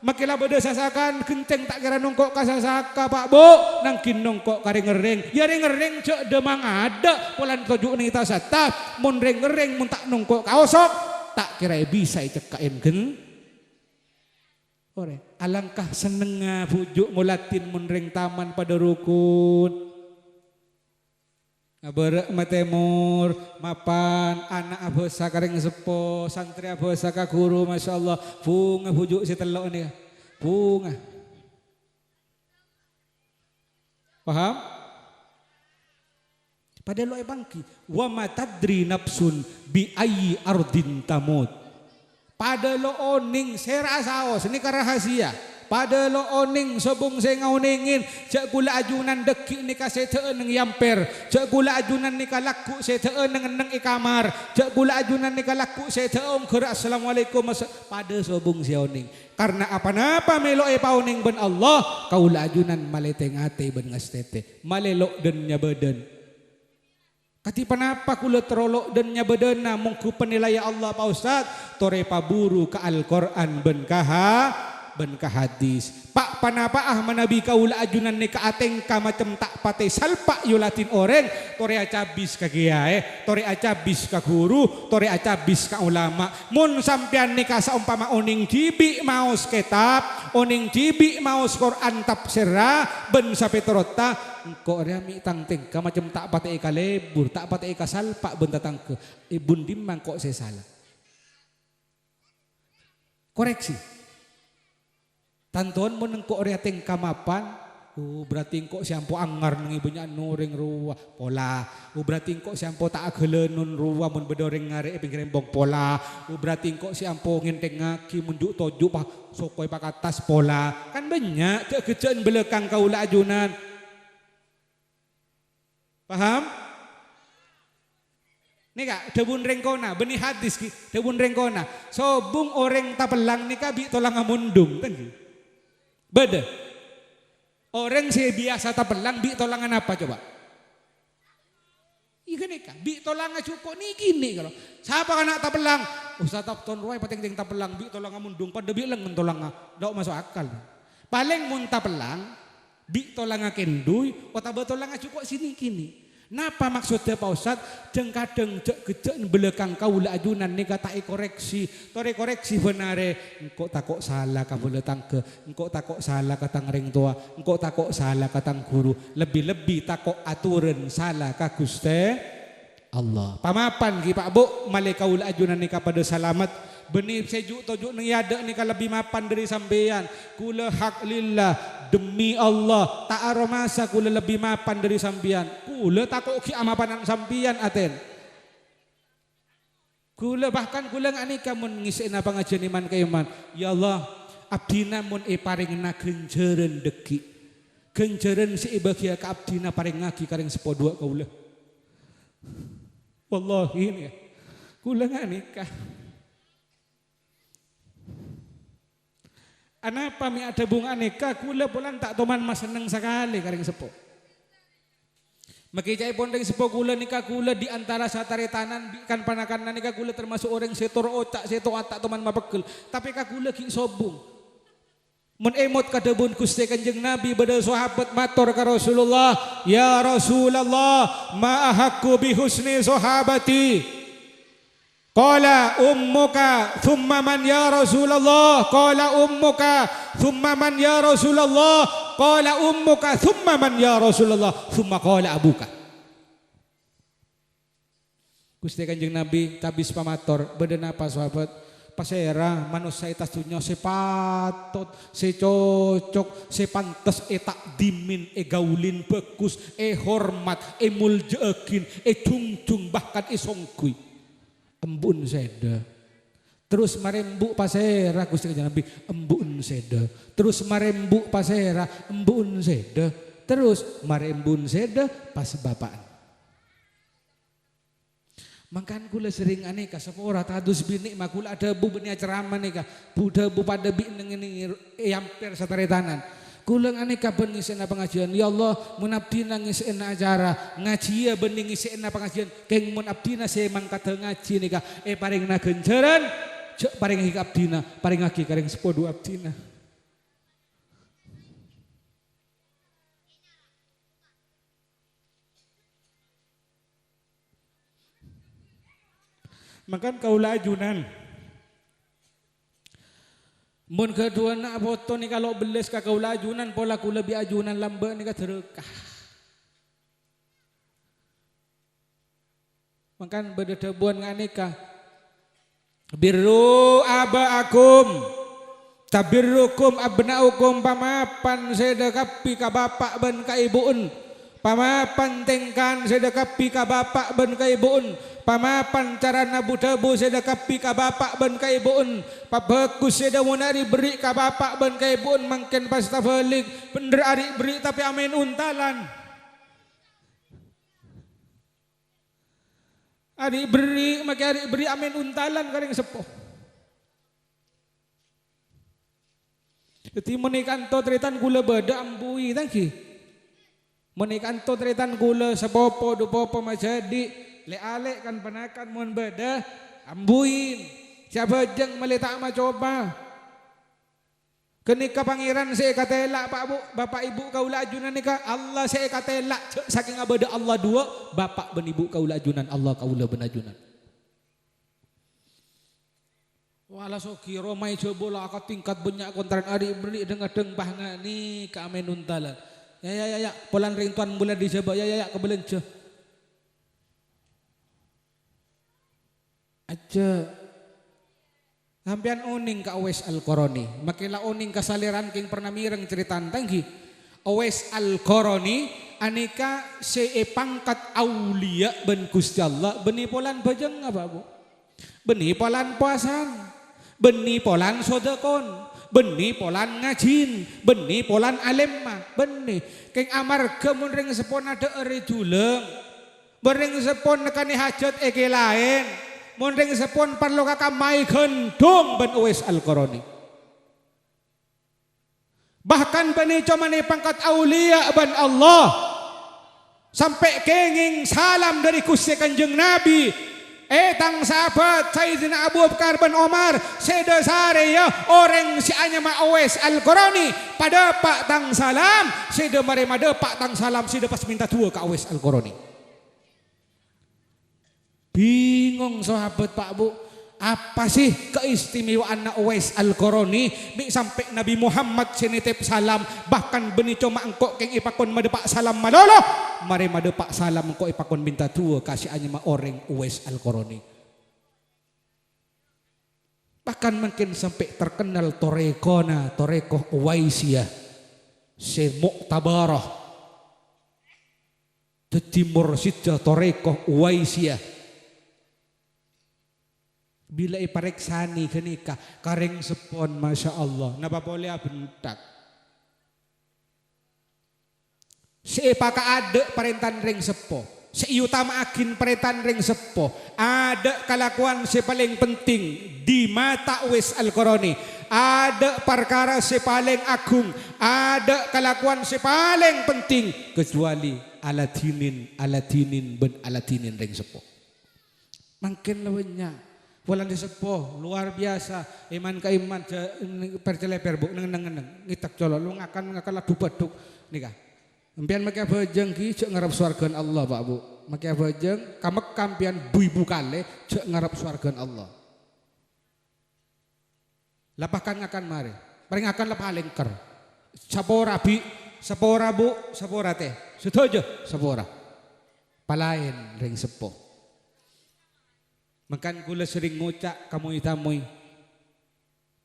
makilah beda sasakan kenceng tak kira nongkok ka sasaka Pak Bu nangkin nongkok kare ngereng ya ngereng cek demang ada pulan tujuh nih tasata mun ngereng mun tak nongkok ka osok tak kira bisa cekain gen ore alangkah senengnya pujuk ngulatin mun reng taman pada rukun Abara matemur mapan anak abosa kareng sepo santri abosa ka guru masyaallah bunga bujuk si telok ni bunga paham pada lo bangki wa matadri nafsun bi ayyi ardin tamut pada lo oning serasaos ini rahasia pada lo oning sobung saya ngauningin cak gula ajunan deki ni ka seteun nang yamper cak gula ajunan ni ka laku seteun nang ikamar cak gula ajunan ni ka laku seteun keur assalamualaikum pada sobung sia oning karena apa-apa melo pauning ben Allah kaula ajunan maleteng ate ben ngastete malelok den nya badan kati panapa kula terolok dan nya badan mungku penilaian Allah Pak Ustaz tore paburu ka Al-Qur'an ben hadis Pak panapa manabi kaula ajunan ni ka ateng ka macam tak pate salpak yulatin oreng tore acabis ka kiai tore acabis ka guru tore acabis ka ulama mun sampean ni ka saumpama oning jibi maos kitab oning jibi maos Quran tafsira ben sapetorota engko rea mi tangteng ka macam tak pate ka lebur tak pate ka salpak ben tatang ke ibun dimang kok saya salah koreksi tantuan mun engko rea teng kamapan berarti engko siampo angar nang ibunya nuring ruwa pola berarti engko siampo tak ageleun ruwa mun bedoreng ngarek pinggir embong pola berarti engko siampo ngenteng ngaki munjuk toju pa sokoi pak atas pola kan banyak cek geceun belekang kaula ajunan paham nih kak debun rengkona benih hadis ki debun rengkona sobung orang tapelang nika bi tolang amundung tenggi beda orang sih biasa tapelang bi tolangan apa coba iya nih kak bi tolangan cukup nih gini kalau siapa anak tapelang Ustaz Tapton ruai pating tapelang bi tolong mundung pada bi lang tolong dak masuk akal. Paling mun tapelang bi tolong kendui otak tolong cukup sini kini. Napa maksudnya Pak Ustaz? Jeng kadang jek belakang kaula ajunan nika tak koreksi. Tore koreksi benare engkau takok salah ka beletang ke, engkau takok salah ka tang ring tua, engkau takok salah ka tang guru, lebih-lebih takok aturan salah ka Gusti Allah. Pamapan ki Pak Bu male kaula ajunan nika pada salamat. Benih sejuk tojuk nang yada nika lebih mapan dari sampean. Kula hak lillah demi Allah tak aromasa kula lebih mapan dari sampean. Kula takok ki amapanan sampean aten. Kula bahkan kula nganika mun ngisina pangajian iman ka iman. Ya Allah, abdina mun paringna genjeureun deki. Genjeureun si bagia ka abdina paring ngaki karing sepodua kaula. Wallahi ini kula nganika. Anapa mi ada bunga aneka kula bulan tak toman mas seneng sekali karing sepo. Makijai pondeng sepo kula nika kula di antara sataretanan bikan panakan nika kula termasuk orang setor ocak setor atak toman mapegel. Tapi ka kula ki sobung. Mun emot kadebun Gusti Kanjeng Nabi bada sahabat matur ka Rasulullah, ya Rasulullah ma ahakku bi husni sahabati. Qala ummuka thumma man ya Rasulullah. Qala ummuka thumma man ya Rasulullah. Qala ummuka thumma man ya Rasulullah. Thumma qala abuka. Gusti Kanjeng Nabi tabis pamator beden apa sahabat pasera manusia itas dunya sepatut secocok sepantes tak dimin gaulin bagus hormat muljekin jungjung bahkan songkui embun seda. Terus marembu pasera Gusti Kanjeng Nabi embun seda. Terus marembu pasera embun seda. Terus marembun seda pas bapaan. Makan kula sering aneka sepora tadus bini makula ada bu beni ceramah nika. Buda bu pada bi ini yampir sataretanan. Kulang aneka bening sena pengajian. Ya Allah, mun abdina ngisena acara, ngaji ya bening ngisena pengajian. Keng mun abdina saya mangkat ngaji nika. Paringna genceran, cek paring hik abdina, paring ngaki karing sepodo abdina. Makan kaula ajunan. Mun kedua nak foto ni kalau beles ka kaula ajunan pola kula bi ajunan lamba ni ka terekah. Makan bededebuan nganeka. Birru abaakum tabirrukum abnaukum pamapan sedekapi ka bapak ben ka ibuun. Pamapan tengkan sedekapi ka bapak ben ka ibuun. Pamapan cara nabu tabu sedekapi ka bapak ben ka ibuun. Pabagus seda munari beri ka bapak ben ka ibuun mangken pas tafalik bener ari beri tapi amin untalan. Ari beri make ari beri amin untalan karing sepuh. Jadi menikanto tretan gula beda ambui tangki. Menikanto tretan gula sepopo dupopo majadi. Le-ale kan penakan mun beda ambuin siapa jeng meletak ma coba kenika pangeran saya katela Pak Bu Bapak Ibu kaula ajunan nika Allah saya katela saking abada Allah dua bapak ben ibu kaula ajunan Allah kaula ben ajunan wala sokiro mai coba ka tingkat banyak kontraran ari beli deng-deng bahngani ka amenun talan ya polan rintuan bulan dicoba ya kebelence aja sampean uning ka Uwais Al-Qarani makila uning kasaliran king pernah mireng ceritaan tanggi Uwais Al-Qarani aneka pangkat aulia ben Gusti Allah beni polan bajeng apa Bu beni polan puasan beni polan sodakon beni polan ngajin beni polan alemma beni king amarga mun ring sepon ada eri juleng bering sepon nekani hajat eke lain mondeng sepon perlu kakak mai gendong ben Uwais Al-Qarani. Bahkan bani cuma ni pangkat aulia ben Allah. Sampai kenging salam dari Gusti Kanjeng Nabi. Tang sahabat Sayyidina Abu Bakar bin Omar sedasare ya orang si anya ma Uwais Al-Qarani pada pak tang salam sede mare made pak tang salam sede pas minta tua ka Uwais Al-Qarani. Bingung sahabat Pak Bu, apa sih keistimewaan Uwais Al-Qarani bi sampai Nabi Muhammad sinitip salam bahkan benico mangkok keng ipakon made pak salam malolo mare made pak salam kok ipakon minta tua kasih anya ma orang Uwais Al-Qarani. Bahkan mungkin sampai terkenal torekoh Uwaisiyah se Mu'tabarah di timur sida torekoh Uwaisiyah. Bila ipareksani kenika kareng sepon masya Allah napa boleh bentak. Seipaka ada perintan ring sepo, seiutama akin perintan ring sepo, ada kelakuan si paling penting di mata Uwais Al-Qarani, ada perkara si paling agung, ada kelakuan si paling penting kecuali alatinin ben alatinin ring sepo. Makin lawannya. Walang disepuh luar biasa iman ka iman perceleper bu neng ngitak colok lu ngakan lagu baduk nikah empian make bajeng ki cek ngarep swargan Allah Pak Bu make bajeng kamek kampian bu-ibu kale cek ngarep swargan Allah lapahkan ngakan mare paling akan lepah lengker sapora bi sapora bu sapora teh setuju sapora palain ring sepuh. Makan gula sering ngucak kamu itamui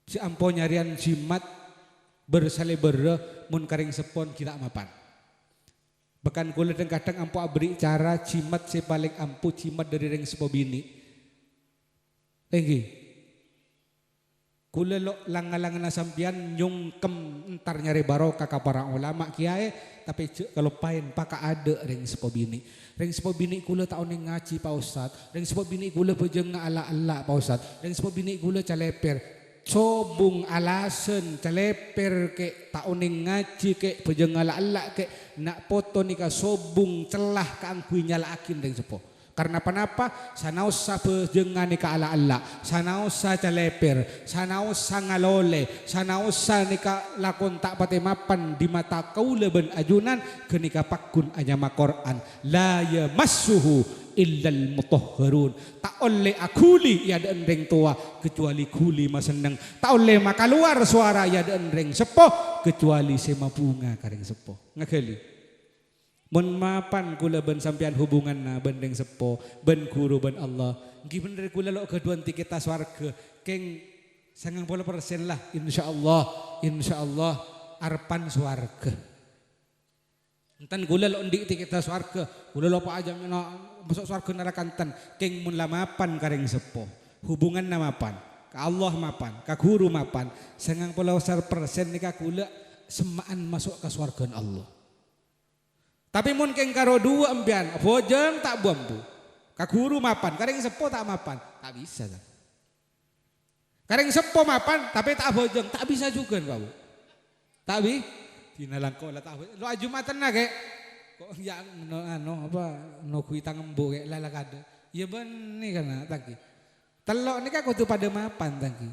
si ampo nyarian jimat bersale berre mun karing sepon kita mapan. Bahkan gula kadang ampo abri cara jimat si paling ampu jimat dari ring sepo bini. Tinggi. Gula lo langalangan sampian nyungkem entar nyari barokah ka para ulama kiai tapi kalau pain paka ada ring sepo bini. Ring sepo bini kula taon ning ngaji Pak Ustad. Ring sepo bini kula bejeng ala-ala Pak Ustad. Ring sepo bini kula caleper. Cobung alasan caleper ke taon ning ngaji ke bejeng ala-ala ke nak foto nika sobung celah ka angkui nyalaakin ring sepo. Karena kenapa? Sanaosa bejengan nika ala-ala, sanaosa caleper, sanaosa ngalole, sanaosa nika lakon tak pati mapan di mata kaula ben ajunan kenika pakun anyama Quran. La yamassuhu illal mutahharun. Tak oleh akuli ya dendeng tua kecuali kuli maseneng. Tak oleh makaluar suara ya dendeng sepoh kecuali sema bunga karing sepoh. Ngakeli. Mun mapan kula ben sampean hubungan na bendeng sepo ben guru ben Allah nggih bener kula lo keduan tiketa swarga keng 90% lah insyaallah arpan swarga enten kula lo ndik tiketa swarga kula lo pa aja masuk swarga neraka enten keng mun mapan karing sepo hubungan na mapan ka Allah mapan ka guru mapan 90% nika kula semaan masuk ke swarga Allah. Tapi mun keng karo dua empian, bojeng tak bambu. Kaguru mapan, kareng sepo tak mapan, tak bisa. Kareng sepo mapan, tapi tak bojeng, tak bisa juga Pak Bu. Tak bi, dinalang ko lah tak. Lo ajumatan na kek, kok yang no kuitang embo kek lalakada. Ya ben ni kana tangki. Telok ni kan kudu pada mapan tangki.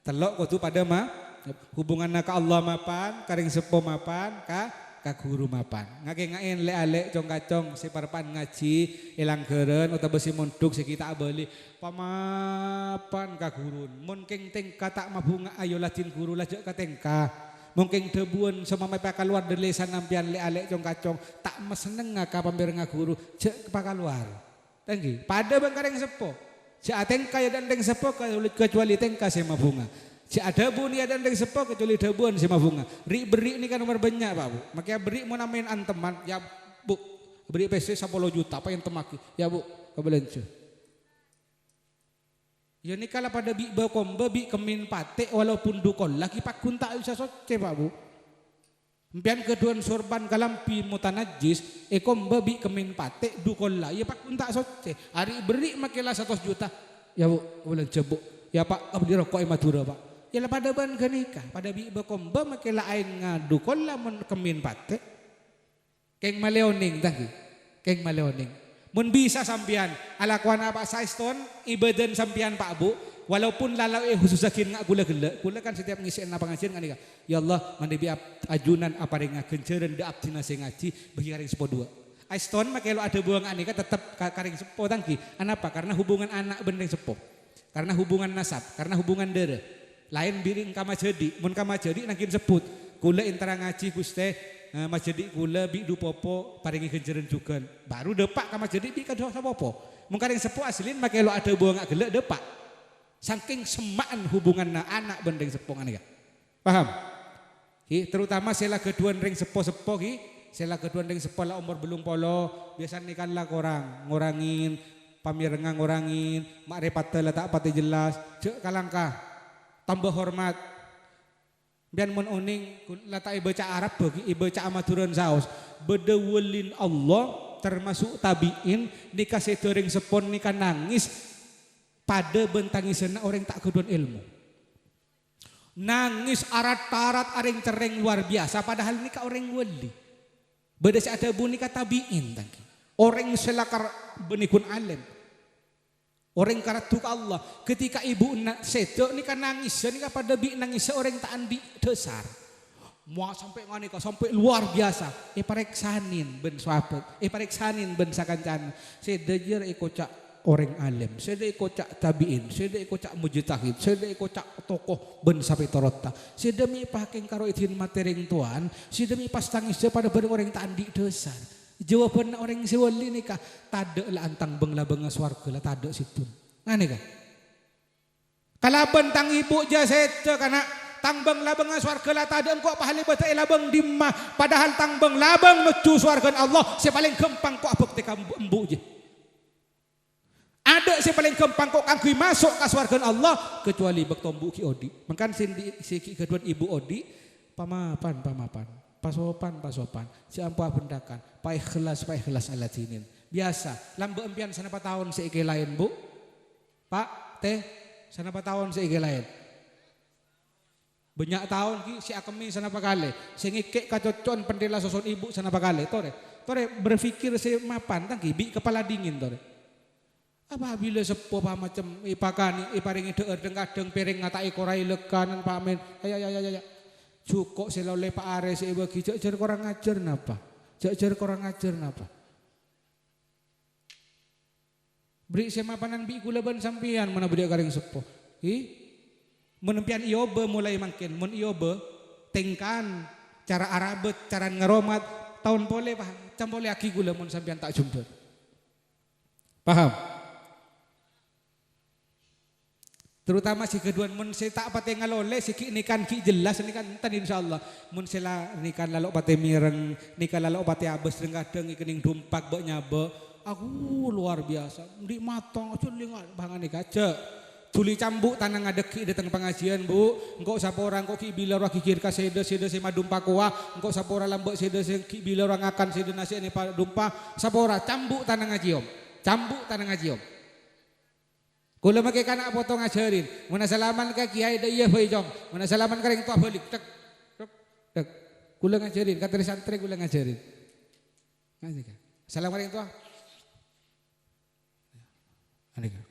Telok kudu pada hubungan ka Allah mapan, kareng sepo mapan, ka guru mapan ngake-ngain le-ale cong-kacong si parpan ngaji ilang keren atau besi monduk si kita beli pamapan ka gurun mun keng tengka tak mabunga ayo lajin guru lajak ka tengka mungkin debuan sama mai pakaluar dari lesan nampian le-ale cong-kacong tak meseneng ka pamber ngaguru cek pakaluar tanggi pada bang kareng sepo si atengka ya dandeng sepo kecuali tengka si mabunga. Si ada bu ni ada yang sepok kecuali debuan si mabunga. Beri ni kan nomor banyak Pak Bu. Makanya beri mau namain anteman ya Bu. Beri PC 10 juta apa yang temaki. Ya Bu, kebelencu. Ya ni kala pada bi bakombe bi kemin pate walaupun dukol lagi pak kun tak bisa soce Pak Bu. Empian keduan sorban kalampi mutanajis kombe bi kemin pate dukol lah. Ya pak kun tak soce. Hari beri makilah 100 juta. Ya Bu, kebelencu Bu. Ya Pak, abdi rokok Madura Pak. Ya pada ban kenikah pada bi bakomba make lain ngadu kola men kemin pate keng maleoning tangki keng maleoning Mun bisa sampian alakuan apa saiston ibadan sampian Pak Bu. Walaupun lalau khususakin ngak gula kan setiap ngisiin apa ngajian kan ya Allah mandi ajunan apa ring ngakenceun da abdina sing ngaji bagi karing sepo dua. Aiston make lo ada buang anika tetap karing sepo tangki. Anapa? Karena hubungan anak bendeng sepo. Karena hubungan nasab, karena hubungan darah. Lain biring kama jadi, mun kama jadi nangkin sebut. Kula intara ngaji Guste mas jadi kula bi du popo paringi kenceun juga. Baru depak kama jadi bi kadoh sapopo. Mun karing sepo aslin make lo ada buang ngak gelek depak. Saking semaan hubungan anak bendeng sepo anika. Paham? Terutama sela keduan ring sepo-sepo ki, sela keduan ring sepo lah umur belum polo, biasa nikan lah korang, ngurangin, pamirengang ngurangin, mak repate lah tak pati jelas, cek kalangkah, tambah hormat. Bian mun uning latak ibaca Arab bagi ibaca amaturan saus, bedewelin Allah termasuk tabiin dikasih ring sepon nikah nangis pada bentangisena orang tak keduan ilmu. Nangis arat-arat areng cereng luar biasa padahal nikah orang wali. Beda si ada bunika tabiin tangki. Orang selakar benikun alim. Orang karatuk Allah. Ketika ibu sedo nikah nangis, nikah pada bi nangis orang tak andi dasar. Mau sampai nganika sampai luar biasa. Parek sanin ben sahabat. Parek sanin ben sakancan. Sedejer kocak orang alim, saya kocak tabiin, saya kocak mujtahid, saya kocak tokoh ben sampai torota. Saya demi pakai karo itin matering tuan, saya demi pas tangis pada bareng orang tak andi dasar. Jawaban orang sewali nikah, tade lah antang bengla bengas warga lah tade situ. Ngane kan? Kalaban tang ibu jaseta karena tang bengla bengas warga lah tade engkau pahali bata labang dimah, padahal tang bengla beng nuju swargan Allah, saya paling gampang kok abek teka embu je. Ada si paling gampang kok kangkui masuk ke swarga Allah kecuali bek tombu ki odi. Mangkan si kedua ibu odi pamapan pasopan si ampuh bendakan pa ikhlas ala tinin. Biasa lambe empian sanapa tahun seike lain Bu. Pak teh sanapa tahun seike lain. Banyak tahun ki si akemi sanapa kali. Sing ikek kacocon pendela soson ibu sanapa kali. Tore berpikir si mapan tangki bi kepala dingin tore. Apabila sepuh macam ipakani iparingi deung kadeng piring ngatai korai lekanan pamen ya cukup selole Pak Ares bagi jer korang ngajar napa beri semapanan bi kula ban sampian mana budak garing sepuh menempian iobe mulai makin mun iobe tengkan cara arabet cara ngeromat tahun pole paham campole aki kula mun sampian tak jumper paham. Terutama si keduan mun saya tak pate ngalole si nikan ki jelas nikan tan insyaallah mun sila nikan lalok pate mireng nikan lalok pate abes kadeng ikening dumpak bek nyabe aku luar biasa di matang culing bangan nika cek tuli cambuk tanang ngadeki datang pengajian Bu engkau sapora engkau ki bila orang kikir ka sede se madumpa kuah engkau sapora lambek sede se ki bila orang akan sede nasi ni dumpa sapora cambuk tanang ngajiom kula make kana foto ngajarin, mun salaman ka kiai da ieu heuy jong, mun salaman ka ring tua balik tek. Kula ngajarin, ka santri kula ngajarin. Ngaji ka. Salam ka ring tua. Anika.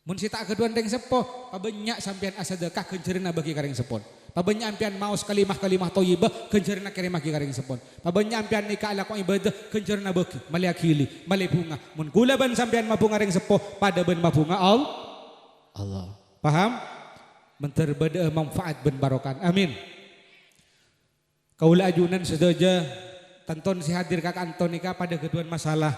Mun sita keduan ring sepo, pabenyak sampean asadekah kenceurna bagi ka ring sepon. Pabenyak ampian maos kalimah thayyibah kenceurna kalimah ki ka ring sepon. Pabenyak ampian nikah ala ko ibadah kenceurna beuki, mali akili, mali bunga. Mun kula ban sampean mabunga ring sepo, pada ben mabunga Allah. Paham? Menter bade manfaat ben barokan. Amin. Kaula ajunan sedaja tonton si hadir kak Antonika pada keduan masalah,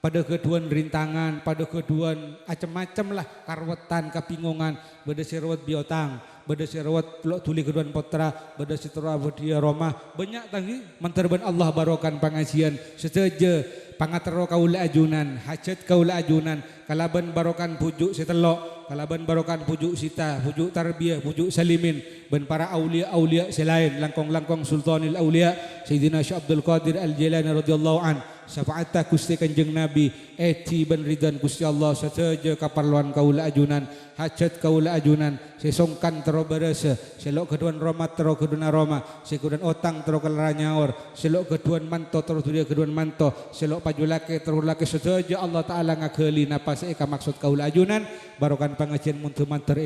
pada keduan rintangan, pada keduan macam-macam lah karwetan, kepingungan, beda sirwat biotang, beda sirwat tuli keduan potra, beda sitra dia Roma, banyak tangi menterban Allah barokan pengajian sedaja pangatero kaula ajunan, hajat kaula ajunan, kalaban barokan pujuk setelok, kalaban barokan pujuk sita, pujuk tarbiyah, pujuk salimin, ben para aulia selain langkong-langkong sultanil aulia Sayyidina Syekh Abdul Qadir Al-Jilani radhiyallahu an, syafaatah Gusti Kanjeng Nabi eti ben ridwan Gusti Allah sateja kaparluan kaula ajunan hajat kaula ajunan sesongkan tero berese selok keduan Roma tero keduan Roma sekudan otang tero kelara nyaur selok keduan manto tero tudia keduan manto selok pajulake tero lake sateja Allah taala ngakeuli napas eka maksud kaula ajunan barokan pangajian muntu manter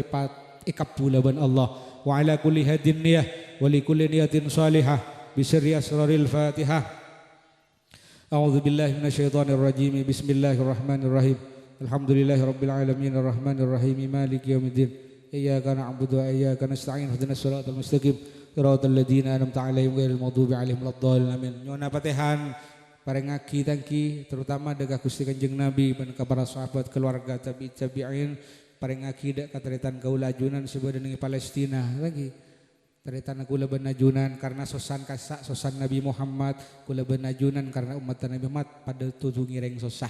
ikap pula ban Allah wa ala kulli hadin niyah wa li kulli niyatin salihah bisirri asraril Fatihah. A'udzu billahi minasyaitonir rajim. Bismillahirrahmanirrahim. Alhamdulillahirabbil alamin arrahmanir rahim maliki yaumiddin. Iyyaka na'budu wa iyyaka nasta'in ihdinas siratal mustaqim siratal ladzina an'amta 'alaihim ghairil maghdubi alaihim waladdallin amin. Nyuwun Fatihah parengaki tangki terutama degah Gusti Kanjeng Nabi dan para sahabat keluarga tabi'in parengaki dak kataritan kaula ajunan sebadening Palestina lagi. Taritan kula benajunan karena sosan kasak sosan Nabi Muhammad kula benajunan karena umat Nabi Muhammad pada tujuh ngireng sosah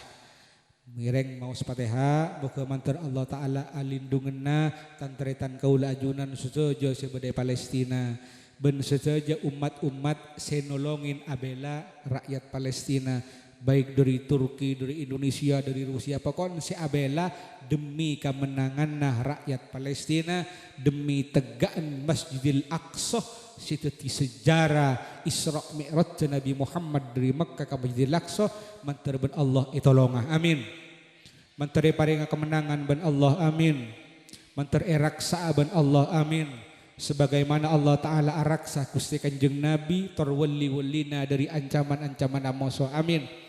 ngireng mau sepateha boga mantar Allah Ta'ala alindungenna tan taritan kaula ajunan sejojo sebadai Palestina ben sejojo umat-umat senolongin abela rakyat Palestina baik dari Turki, dari Indonesia, dari Rusia, pokoknya si abela demi kemenangan rakyat Palestina, demi tegaan Masjidil Aqsa, situti sejarah Isra Mi'raj Nabi Muhammad dari Makkah ke Masjidil Aqsa, mantar ben Allah itolongah, amin. Mantar paringa kemenangan ben Allah, amin. Mantar eraksa ben Allah, amin. Sebagaimana Allah Ta'ala araksa Gusti Kanjeng Nabi terwali-walina dari ancaman-ancaman amoso, amin.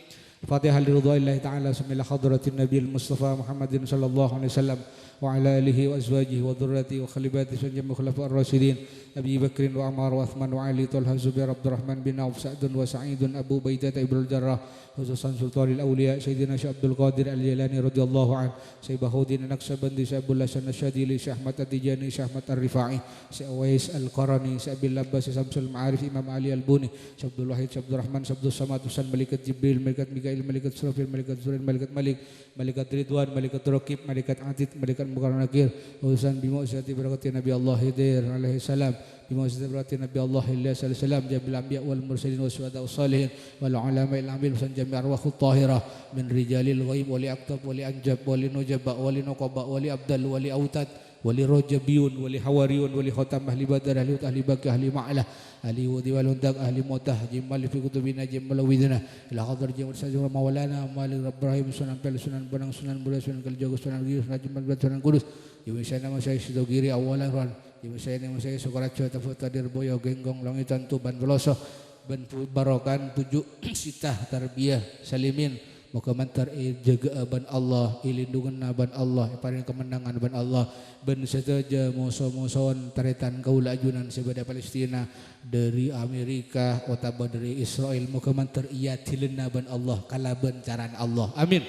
Fatihah liridha'illahi ta'ala sumila hadratin Nabi Mustafa Muhammadin sallallahu alaihi wasallam wa ala alihi wa azwajihi wa dhurriyyatihi wa khalifatihi wa jami'i khulafa'ir rasyidin Abi Bakrin wa Umar wa Uthman wa Ali Talha Zubair Abdurrahman bin Auf Sa'dun wa Sa'idun Abu Baidah Ibnul Jarrah khususan Sultanul Auliya Sayyidina Syekh Abdul Qadir Al-Jilani radhiyallahu an Syekh Bahuddin Naqsabandi Syekh Abdul Hasan Asyadili Syekh Ahmad At-Tijani Syekh Ahmad Ar-Rifai Syekh Uwais Al-Qarani Syekh Abil Abbas Syekh Samsul Ma'arif Imam Ali Al-Buni Syekh Abdul Wahid Syekh Abdul Rahman Syekh Abdul Samad Husain Malikat Jibril Malikat Mikail Malikat Surafil Malikat Zurin Malikat Malik Malikat Ridwan Malikat Raqib Malikat Atid Malikat Mukarram Nakir urusan bimu'jizati barakati Nabi Allah Hidir alaihi salam bimu'jizati barakati Nabi Allah Ilyas alaihi salam jabil anbiya wal mursalin wasyuhada wassalihin wal ulama il amil san jami' arwahut tahirah min rijalil ghaib wali aktab wali anjab wali nujaba wali nuqaba wali abdal wali autad wali rajabiyun wali hawariyun wali khatam ahli badar ahli ahli baqi ahli ma'lah ahli wadi wal undak ahli mutah jimal fi kutubina jimal widna ila qadar jimal sajura maulana malik ibrahim sunan pel sunan banang sunan bulan sunan kaljago sunan giri sunan jimal sunan kudus Yusana masai sidogiri awalan ron Yusana masai sukarajo tafutadir boyo genggong langitan tuban veloso ben barokan pujuk sitah tarbiyah salimin moga mantar jaga ban Allah ilindungan ban Allah paring kemenangan ban Allah ben saja musuh-musuhan taritan kaula ajunan sebada Palestina dari Amerika otaba dari Israel moga mantar iya tilena ban Allah kalaban caran Allah, amin.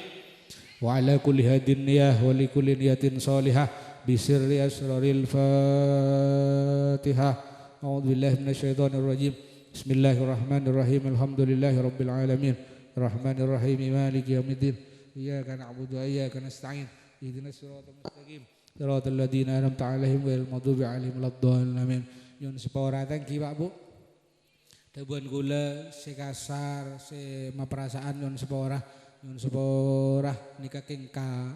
Wa ala kulli hadin niyah wa li kulli niyatin salihah bisirri asraril Fatihah. A'udzu billahi minasyaitonir rajim. Bismillahirrahmanirrahim. Alhamdulillahi rabbil alamin. Arrahmanir rahim. Maliki yaumiddin. Iyyaka na'budu wa iyyaka nasta'in. Ihdinas siratal mustaqim. Siratal ladzina an'amta 'alaihim ghairil maghdubi 'alaihim waladdallin. Amin. Nyun sepauratan ki Pak Bu. Tebuan gula sekasar se maperasaan nyun sepaurah. Nyun seporah nika king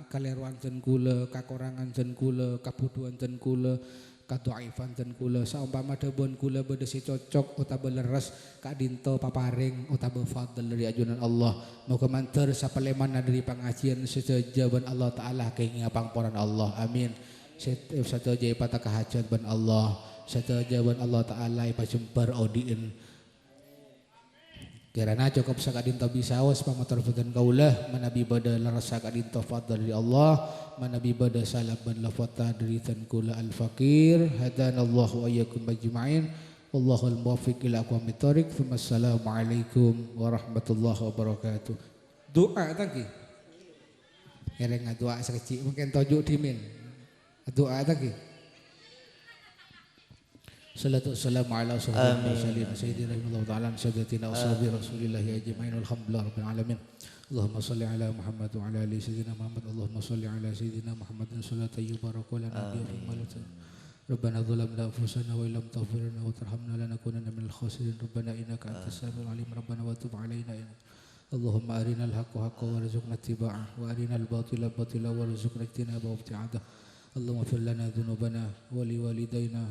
kaleruan ten kula kakorangan ten kula kabuduan ten kula kadhaifan ten kula saumpama debon kula bedesi cocok utawa leres kadinto paparing utawa fadl dari ajunan Allah moga manter sapeleman dari pengajian sejaban Allah taala kenging pangporan Allah, amin. Sataja patah kahajat ban Allah sataja ban Allah taala ipajembar audiin kirana cukup sakadinto bisawas pamatarfutan kaulah manabi bada larasa kadinto fadl dari Allah manabi bada salaban lafata dari tan kula al-fakir hadanallahu wa iyyakum ajma'in wallahul muwaffiq ila aqwamit thoriq. Wassalamualaikum warahmatullahi wabarakatuh. Doa tadi ereng doa sekecil mungkin tojuk dimin doa tadi salatu wassalamu ala sayyidina sayyidina ta'ala sadatina wa sahbihi rasulillahi ajma'in alhamdulillah rabbil alamin. Allahumma salli ala Muhammad wa ala ali sayyidina Muhammad. Allahumma salli ala sayyidina Muhammadin sallallahu alaihi wa sallam. Rabbana zalamna anfusana wa illam taghfir lana wa tarhamna lanakunanna minal khasirin. Rabbana innaka antas samiul alim. Rabbana wa tub alaina اللهم أرنا الحق حقا وارزقنا اتباعه وأرنا الباطل باطلا وارزقنا اجتنابه وابتعاده اللهم اغفر لنا ذنوبنا ولوالدينا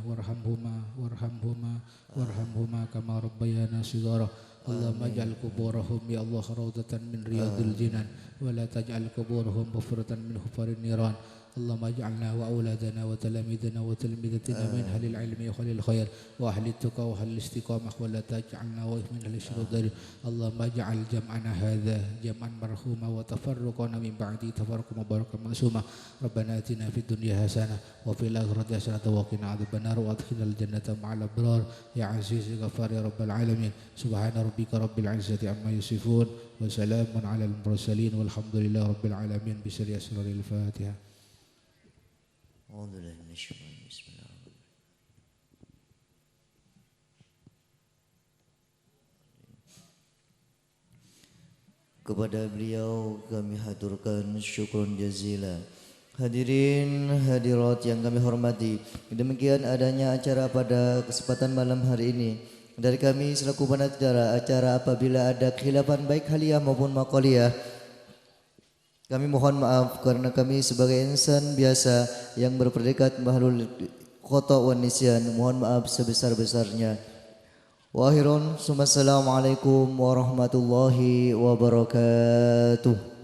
وارحمهما كما ربيانا صغارا اللهم اجعل قبورهم يا الله روضة من رياض الجنان ولا تجعل قبورهم حفرة من حفر النيران اللهم اجعلنا وأولادنا وتلاميذنا وتلميذتنا من أهل العلم وأهل الخير وأهل التقى وأهل الاستقامة ولا تجعلنا من أهل الشر اللهم اجعل جمعنا هذا جمعا مرحوما وتفرقنا من بعده تفرقا مباركا معصوما ربنا آتنا في الدنيا حسنة وفي الآخرة حسنة وقنا عذاب النار وأدخلنا الجنة مع الأبرار يا عزيز غفار يا رب العالمين سبحان ربك رب العزة عما يصفون وسلام على المرسلين والحمد لله رب العالمين بسر أسرار الفاتحة. Bismillahirrahmanirrahim. Kepada beliau kami haturkan syukur jazila. Hadirin hadirat yang kami hormati, demikian adanya acara pada kesempatan malam hari ini. Dari kami selaku panitia acara, apabila ada khilafan baik haliyah maupun maqaliyah, kami mohon maaf karena kami sebagai insan biasa yang berpredikat mahlul khata wa nisyan, mohon maaf sebesar-besarnya. Wa akhirun, assalamualaikum warahmatullahi wabarakatuh.